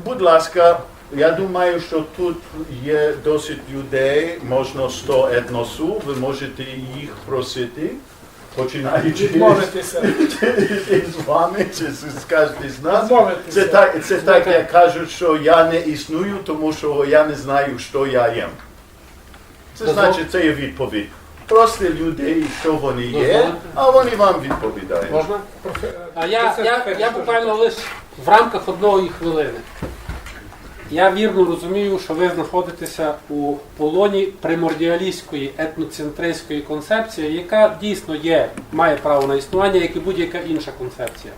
будь ласка, я думаю, що тут є досить людей, можна 100 етносу, ви можете їх просити, починаючи з вами, чи з кожним з нас. Це так, як кажуть, що я не існую, тому що я не знаю, що я їм. Це значить, це є відповідь. Просто людей, що вони є, а вони вам відповідають. Можна? А я буквально лише в рамках одної хвилини. Я вірно розумію, що ви знаходитеся у полоні примордіалістської етноцентристської концепції, яка дійсно має право на існування, як і будь-яка інша концепція.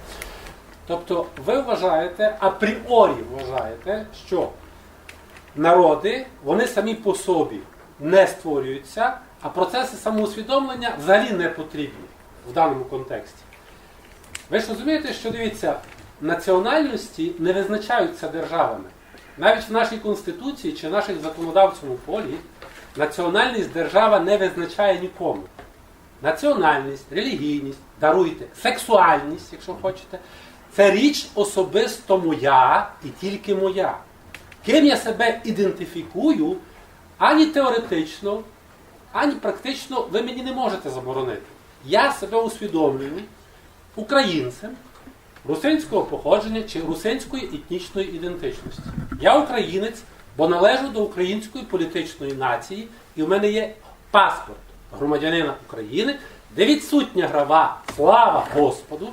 Тобто ви вважаєте, апріорі вважаєте, що народи, вони самі по собі не створюються, а процеси самоусвідомлення взагалі не потрібні в даному контексті. Ви ж розумієте, що, дивіться, національності не визначаються державами. Навіть в нашій Конституції чи наших законодавців у полі національність держава не визначає нікому. Національність, релігійність, даруйте, сексуальність, якщо хочете, це річ особисто моя і тільки моя. Ким я себе ідентифікую, ані теоретично, ані практично ви мені не можете заборонити. Я себе усвідомлюю українцем русинського походження чи русинської етнічної ідентичності. Я українець, бо належу до української політичної нації, і в мене є паспорт громадянина України, де відсутня графа «Слава Господу»,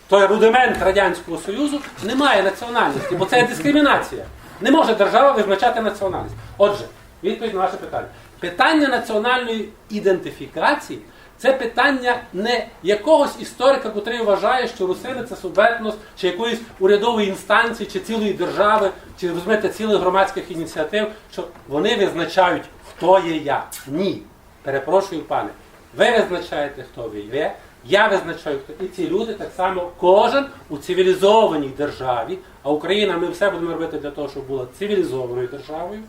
той рудимент Радянського Союзу, немає національності, бо це є дискримінація. Не може держава визначати національність. Отже, відповідь на ваше питання. Питання національної ідентифікації – це питання не якогось історика, який вважає, що русини – це субетнос, чи якоїсь урядової інстанції, чи цілої держави, чи, розумієте, цілих громадських ініціатив, що вони визначають, хто є я. Ні. Перепрошую, пане. Ви визначаєте, хто ви є, я визначаю, хто. І ці люди так само, кожен у цивілізованій державі, а Україна, ми все будемо робити для того, щоб була цивілізованою державою,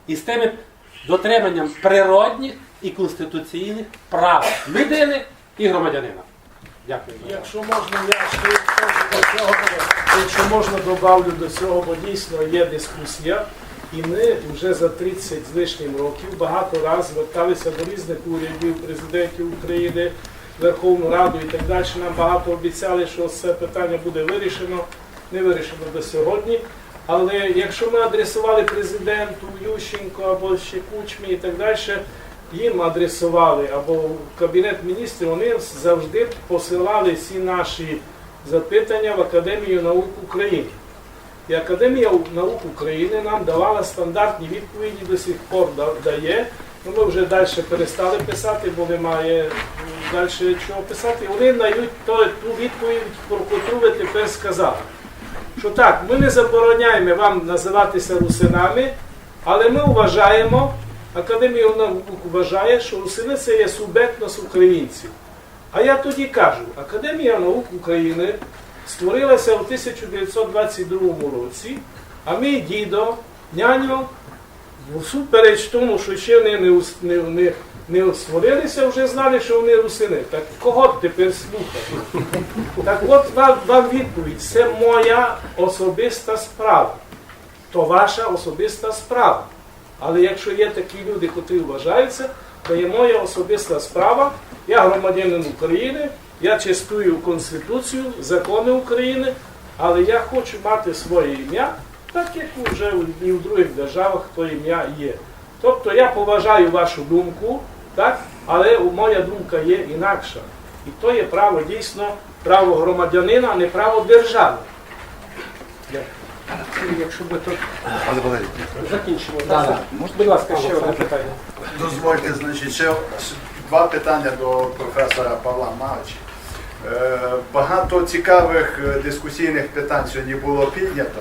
і з тими дотриманням природних і конституційних прав людини і громадянина. Дякую. Якщо можна, я ще до цього, якщо можна, добавлю до цього, бо дійсно є дискусія, і ми вже за 30 з лишнім років багато разів зверталися до різних урядів, президентів України, Верховну Раду і так далі. Нам багато обіцяли, що це питання буде вирішено, не вирішено до сьогодні. Але якщо ми адресували президенту Ющенко або ще Кучмі і так далі, їм адресували, або в Кабінет міністрів, вони завжди посилали всі наші запитання в Академію наук України. І Академія наук України нам давала стандартні відповіді, до сих пор дає. Ми вже далі перестали писати, бо немає далі чого писати. Вони дають ту відповідь, про яку ви тепер сказали. Що так, ми не забороняємо вам називатися русинами, але ми вважаємо, Академія наук вважає, що русини – це є субетнос українців. А я тоді кажу, Академія наук України створилася у 1922 році, а мій дідо, няньо, всупереч тому, що ще вони не створилися, вже знали, що вони русини. Так кого тепер слухати? Так от вам відповідь. Це моя особиста справа. То ваша особиста справа. Але якщо є такі люди, які вважаються, то є моя особиста справа. Я громадянин України, я чествую Конституцію, закони України, але я хочу мати своє ім'я, так як вже і в других державах то ім'я є. Тобто я поважаю вашу думку, так? Але моя думка є інакша. І то є право дійсно, право громадянина, а не право держави. Якщо би тут закінчимо. Будь ласка, ще одне питання. Дозвольте, значить, ще два питання до професора Павла Мавича. Багато цікавих дискусійних питань сьогодні було піднято.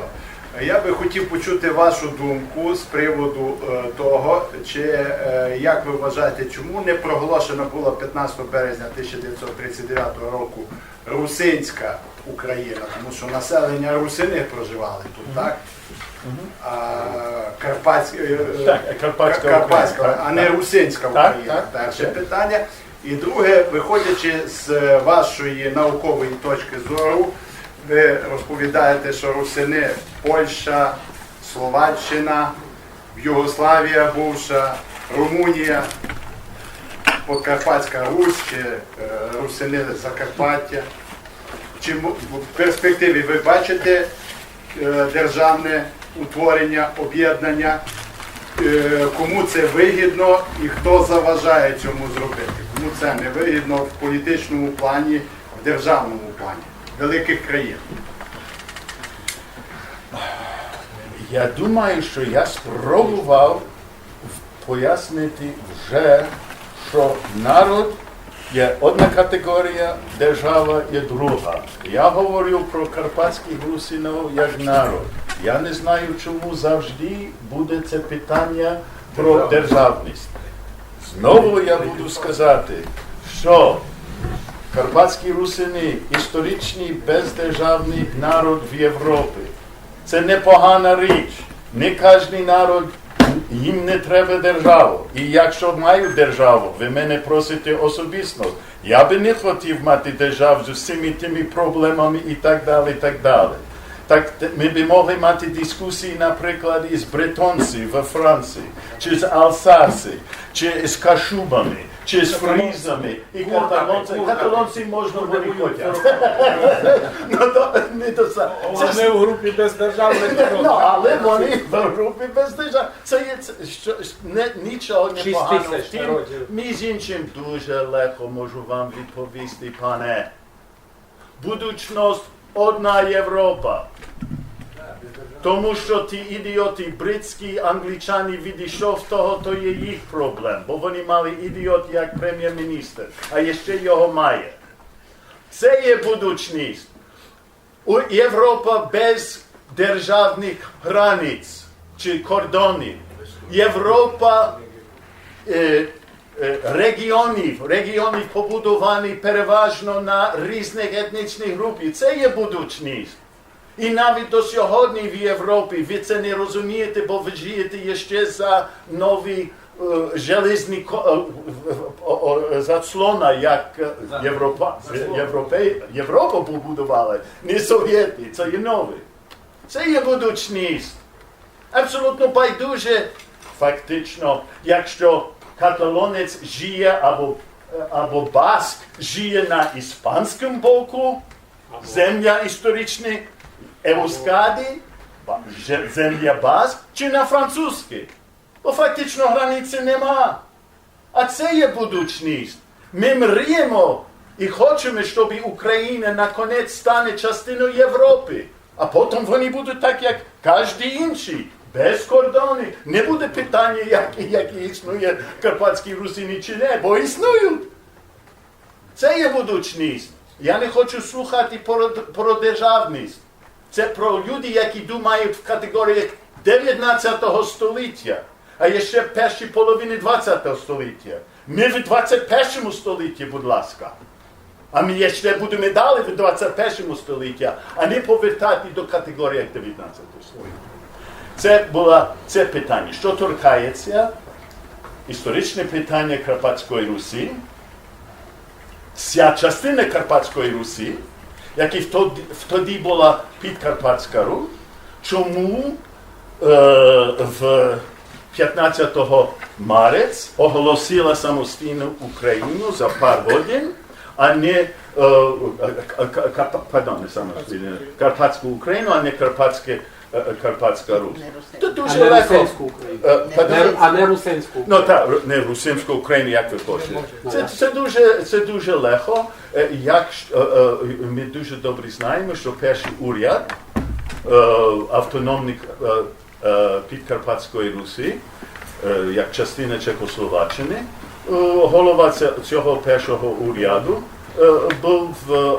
Я би хотів почути вашу думку з приводу того, чи, як ви вважаєте, чому не проголошена була 15 березня 1939 року русинська Україна, тому що населення русини проживали тут, так? Карпатська, а не русинська Україна. Перше питання. І друге, виходячи з вашої наукової точки зору, ви розповідаєте, що русини Польща, Словаччина, Югославія бувша, Румунія, Подкарпатська Русь чи русини Закарпаття. Чи в перспективі ви бачите державне утворення, об'єднання, кому це вигідно і хто заважає цьому зробити? Кому це не вигідно в політичному плані, в державному плані великих країн? Я думаю, що я спробував пояснити вже, що народ є одна категорія, держава є друга. Я говорю про карпатських русинів як народ. Я не знаю, чому завжди буде це питання про державність. Знову я буду сказати, що карпатські русини – історичний бездержавний народ в Європі. Це непогана річ. Не кожен народ, їм не треба державу. І якщо маю державу, ви мене просите особисто, я би не хотів мати державу з усіма тими проблемами і так далі, і так далі. Так ми б могли мати дискусії, наприклад, із бретонців во Франції, чи з Алсаси, чи з Кашубами, чи з фрізами, і каталонців. Каталонців можна воювати. Вони в групі бездержавних народів. Але вони в групі бездержавних. Це є нічого не погано. Між іншим дуже легко можу вам відповісти, пане. Будучність одна Європа. Тому що ті ідіоти бритські, англічани відійшов того, то є їх проблем. Бо вони мали ідіот як прем'єр-міністр, а ще його має. Це є будучність. Європа без державних границь чи кордонів. Європа регіонів побудовані переважно на різних етнічних групах. Це є будучність. І навіть до сьогодні в Європі ви це не розумієте, бо ви живете ще за нові железні заслона, як Європа побудувала, не совєти, це є нове. Це є будучність. Абсолютно байдуже, фактично, якщо каталонець жиє або баск жиє на іспанському боку, земля історична, Евскаді, земля баск, чи на французькій. Бо фактично границі нема. А це є будучність. Ми мріємо і хочемо, щоб Україна наконець стане частиною Європи. А потім вони будуть так, як кожен інший. Без кордонів. Не буде питання, які існує карпатські русини чи не, бо існують. Це є будучність. Я не хочу слухати про державність. Це про люди, які думають в категоріях 19 століття, а ще перші половини 20 століття. Ми в 21 столітті, будь ласка. А ми ще будемо далі в 21 столітті, а не повертати до категорії 19 століття. Це питання. Що торкається історичне питання Карпатської Русі, ця частина Карпатської Русі, яка тоді була Підкарпатська Русь, чому в 15 марця оголосила самостійну Україну за пару годин, а не Карпатську Україну, а не Карпатська Русь. Це дуже легко. А не русинську. Ну так, не русинську Україну, як ви хочете. Це дуже легко. Ми дуже добре знаємо, що перший уряд автономний Підкарпатської Русі, як частина Чехословаччини, голова цього першого уряду був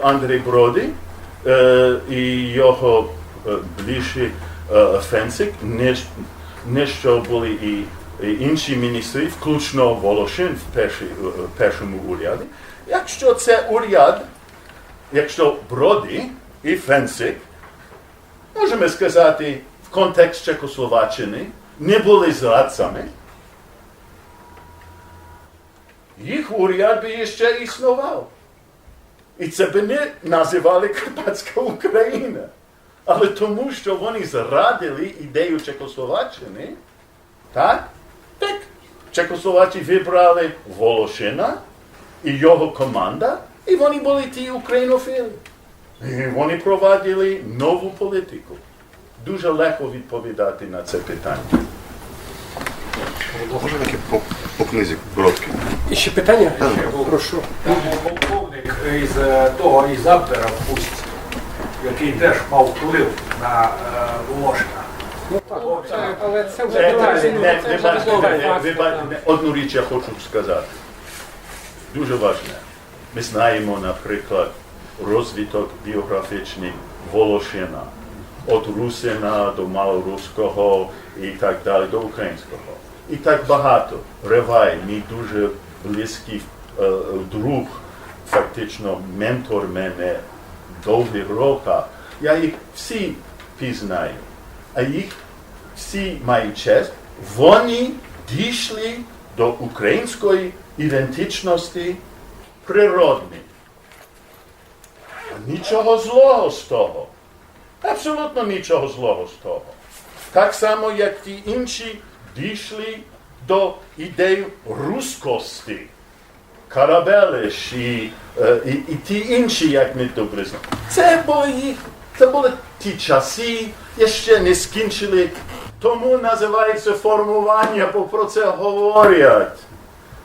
Андрій Броди і його ближчий Фенсик, не що були і інші міністри, включно Волошин в першому уряді. Якщо це уряд, якщо Броди і Фенсик, можемо сказати, в контекст Чехословаччини, не були зрадцями, їх уряд би ще існував. І це би не називали Карпатська Україна. Але тому, що вони зрадили ідею Чехословаччини, так Чехословачі вибрали Волошина і його команда, і вони були ті українофіли. І вони провадили нову політику. Дуже легко відповідати на це питання. Може таке по книзі коротке? І ще питання? Прошу. Полковник із Абвера в Пустці, який теж мав вплив на Волошина. Ну так, але це вже деталі. Одну річ я хочу сказати. Дуже важливо. Ми знаємо, наприклад, розвиток біографічний Волошина. Від русина до малоруського і так далі, до українського. І так багато. Ревай, мій дуже близький друг, фактично ментор мене довгих років. Я їх всі пізнаю. А їх всі мають честь. Вони дійшли до української ідентичності природні. Нічого злого з того. Абсолютно нічого злого з того. Так само, як ті інші дійшли до ідеї руськості. Карабелиш і ті інші, як ми добре знаємо. Це були ті часи, ще не скінчили. Тому називається формування, бо про це говорять.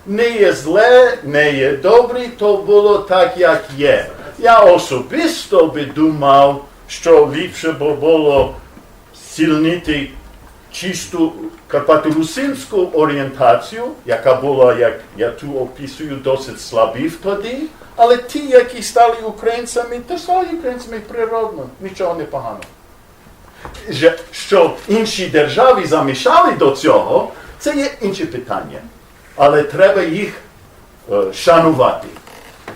Не є зле, не є добре, то було так, як є. Я особисто би думав, що ліпше було сильнити чисту карпато-русинську орієнтацію, яка була, як я тут описую, досить слабів тоді, але ті, які стали українцями, то стали українцями природно, нічого не поганого. Що інші держави замішали до цього, це є інше питання. Але треба їх шанувати,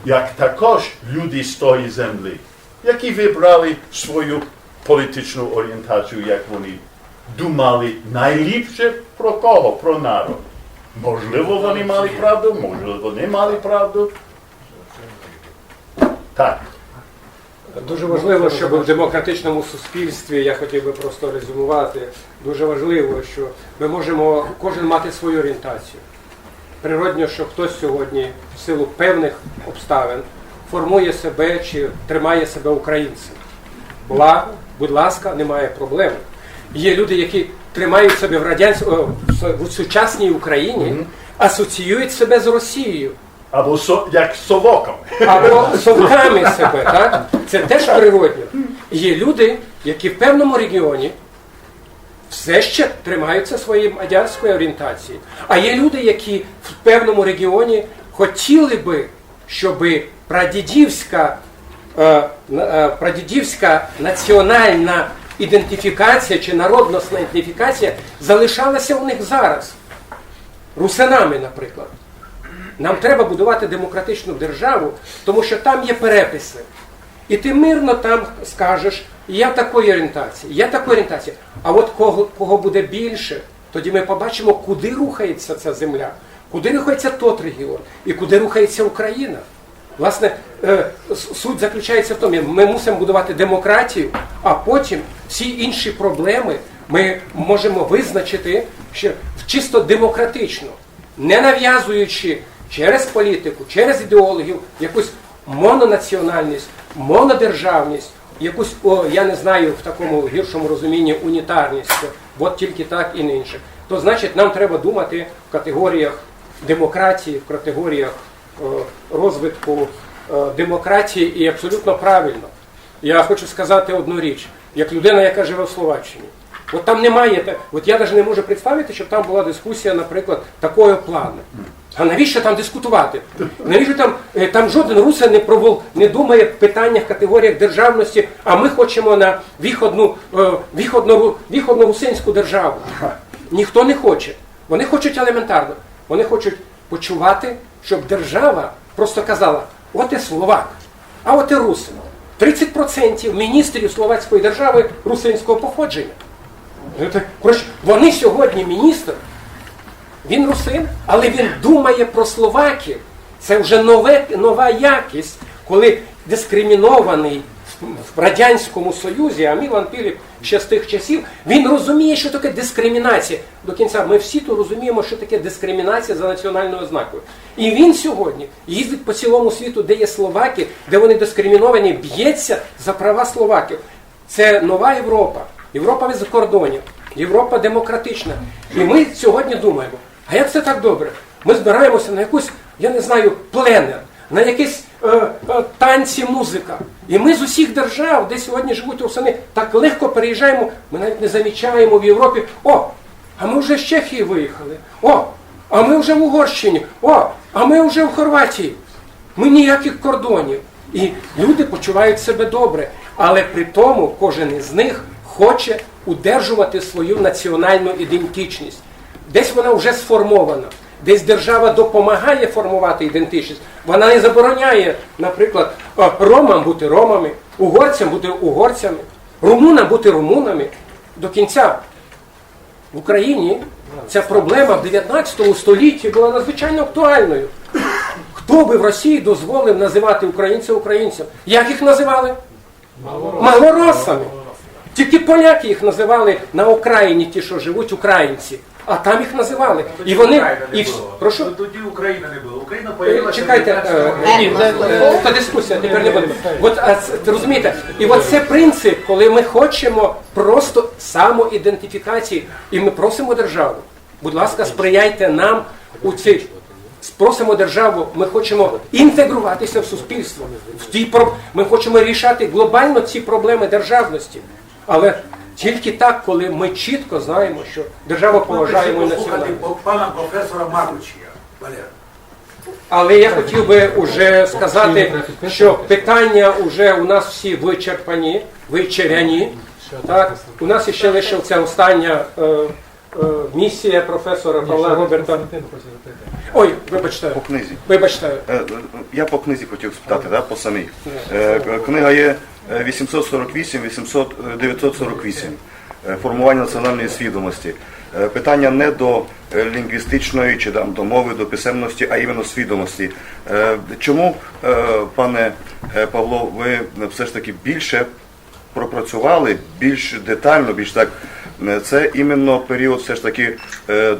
як також люди з тої землі, які вибрали свою політичну орієнтацію, як вони думали найліпше про кого? Про народ. Можливо, вони мали правду, можливо, не мали правду. Так. Дуже важливо, щоб в демократичному суспільстві, я хотів би просто резюмувати, дуже важливо, що ми можемо кожен мати свою орієнтацію. Природньо, що хтось сьогодні в силу певних обставин формує себе чи тримає себе українцем. Будь ласка, немає проблем. Є люди, які тримають себе в сучасній Україні, асоціюють себе з Росією. Або як совоком. Або совками себе, так? Це теж природньо. Є люди, які в певному регіоні все ще тримаються своєї мадярської орієнтації. А є люди, які в певному регіоні хотіли би, щоб прадідівська національна ідентифікація чи народнісна ідентифікація залишалася у них зараз. Русинами, наприклад. Нам треба будувати демократичну державу, тому що там є переписи. І ти мирно там скажеш, я такої орієнтації. А от кого буде більше, тоді ми побачимо, куди рухається ця земля, куди рухається тот регіон і куди рухається Україна. Власне, суть заключається в тому, ми мусимо будувати демократію, а потім всі інші проблеми ми можемо визначити чисто демократично, не нав'язуючи через політику, через ідеологію якусь мононаціональність, монодержавність, якусь, я не знаю, в такому гіршому розумінні унітарність, от тільки так і не інше. То значить, нам треба думати в категоріях демократії, в категоріях розвитку демократії і абсолютно правильно. Я хочу сказати одну річ, як людина, яка живе в Словаччині. От там немає, от я навіть не можу представити, щоб там була дискусія, наприклад, такого плану. А навіщо там дискутувати? Навіщо там жоден русин не думає в питаннях, категоріях державності, а ми хочемо на виходну русинську державу. Ніхто не хоче. Вони хочуть елементарно. Вони хочуть почувати, щоб держава просто казала, от і словак, а от і русин. 30% міністрів словацької держави русинського походження. Вони сьогодні міністр, він русин, але він думає про словаків. Це вже нова якість, коли дискримінований в Радянському Союзі, а Мілан Піліп ще з тих часів, він розуміє, що таке дискримінація. До кінця ми всі тут розуміємо, що таке дискримінація за національною ознакою. І він сьогодні їздить по цілому світу, де є словаки, де вони дискриміновані, б'ється за права словаків. Це нова Європа, Європа без кордонів, Європа демократична. І ми сьогодні думаємо, а як це так добре? Ми збираємося на якусь, я не знаю, пленер, на якісь танці, музика. І ми з усіх держав, де сьогодні живуть русини, так легко переїжджаємо, ми навіть не замічаємо в Європі, а ми вже з Чехії виїхали, а ми вже в Угорщині, а ми вже в Хорватії. Ми ніяких кордонів. І люди почувають себе добре, але при тому кожен із них хоче удержувати свою національну ідентичність. Десь вона вже сформована. Десь держава допомагає формувати ідентичність. Вона не забороняє, наприклад, ромам бути ромами, угорцям бути угорцями, румунам бути румунами. До кінця в Україні ця проблема в 19 столітті була надзвичайно актуальною. Хто би в Росії дозволив називати українців українцям? Як їх називали? Малоросами. Тільки поляки їх називали на Україні, ті, що живуть, українці. А там їх називали. І вони... Прошу? Тоді України не було. Україна появилася... Чекайте, це дискусія, тепер не буде. От, розумієте, і от це принцип, коли ми хочемо просто самоідентифікації, і ми просимо державу, будь ласка, сприяйте нам у цій... Просимо державу, ми хочемо інтегруватися в суспільство. Ми хочемо рішати глобально ці проблеми державності. Але тільки так, коли ми чітко знаємо, що держава поважає мою національність. Пана професора Магучія, Валерій. Але я хотів би вже сказати, що питання вже у нас всі вичеряні. Так? У нас ще лишилася остання місія професора Павла Роберта. Ой, вибачте. По книзі. Вибачте. Я по книзі хотів спитати, да, по самій. Книга є 848-948. Формування національної свідомості. Питання не до лінгвістичної чи до мови, до писемності, а іменно свідомості. Чому, пане Павло, ви все ж таки більше пропрацювали, більш детально, більш так, це іменно період все ж таки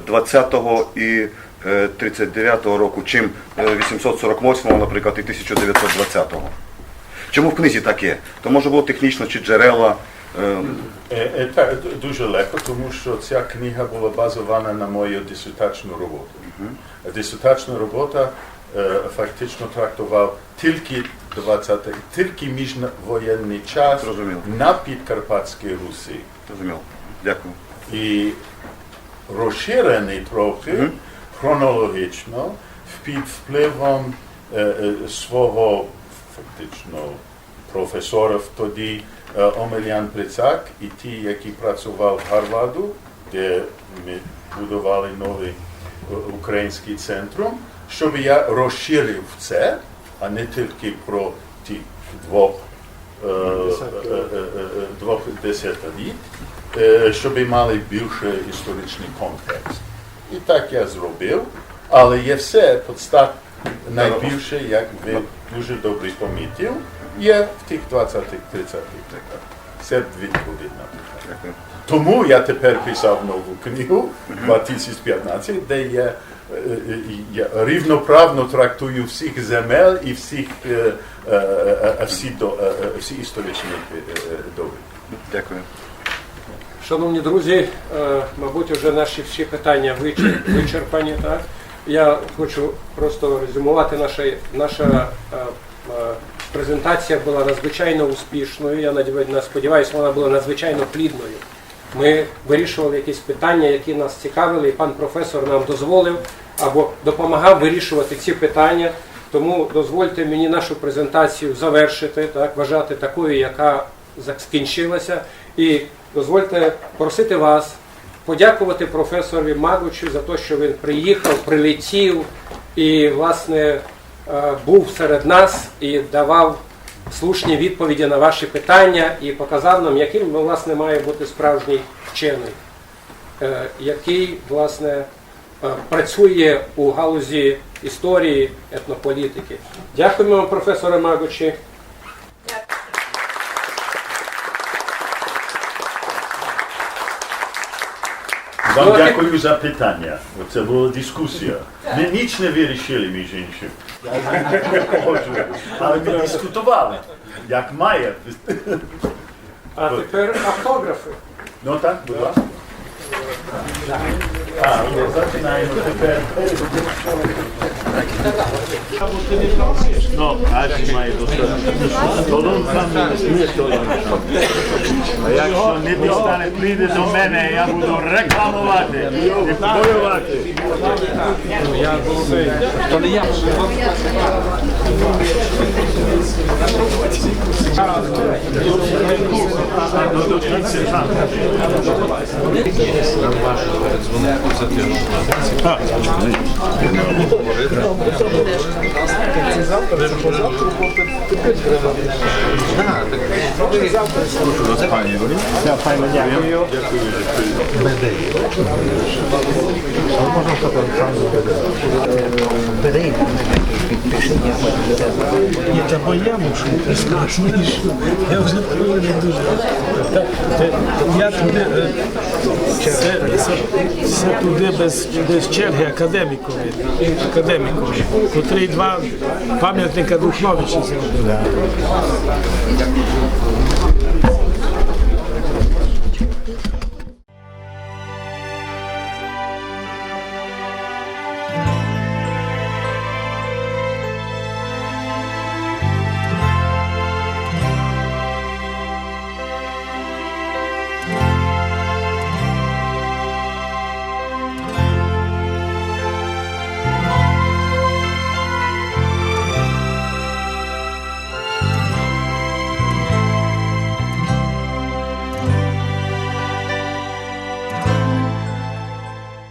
20-го і 39-го року, чим 848-го, наприклад, і 1920-го. Чому в книзі так є? То може було технічно чи джерела? Так, дуже легко, тому що ця книга була базована на мою дисертаційну роботу. Дисертаційна робота фактично трактував тільки міжвоєнний час на Підкарпатській Русі. Зрозуміло. Дякую. І розширений трохи хронологічно під впливом свого фактично професора тоді Омелян Прицак і ті, які працював в Гарварду, де ми будували новий український центр, щоб я розширив це, а не тільки про ті двох десятиліть, щоб мали більше історичний контекст. І так я зробив, але є все найбільше, як ви дуже добре помітив, є в тих 20-30-х роках. Це відповідь на питання. Тому я тепер писав нову книгу 2015, де я рівноправно трактую всіх земель і всі історичні довідки. Дякую. Шановні друзі, мабуть, вже наші всі питання вичерпані. Так? Я хочу просто резюмувати, наша презентація була надзвичайно успішною, я сподіваюся, вона була надзвичайно плідною. Ми вирішували якісь питання, які нас цікавили, і пан професор нам дозволив або допомагав вирішувати ці питання. Тому дозвольте мені нашу презентацію завершити, так, вважати такою, яка скінчилася. І дозвольте просити вас подякувати професорові Магучу за те, що він приїхав, прилетів і, власне, був серед нас і давав слушні відповіді на ваші питання і показав нам, яким, власне, має бути справжній вчений, який, власне, працює у галузі історії, етнополітики. Дякуємо вам, професоре Магучі. Вам дякую за питання. Це була дискусія. Ми ніч не вирішили, між іншим. Але ми дискутували, як має. А тепер автографи. Ну так, будь ласка. Починаємо тепер. Ну, аж має достатньо. А якщо не дістане, прийде до мене, я буду рекламувати і полювати. То не я. Ні, та бо я мушу, ти скажеш, я вже не дуже. Я туди, це туди без черги академікові, котрий два пам'ятника Духновича зробили.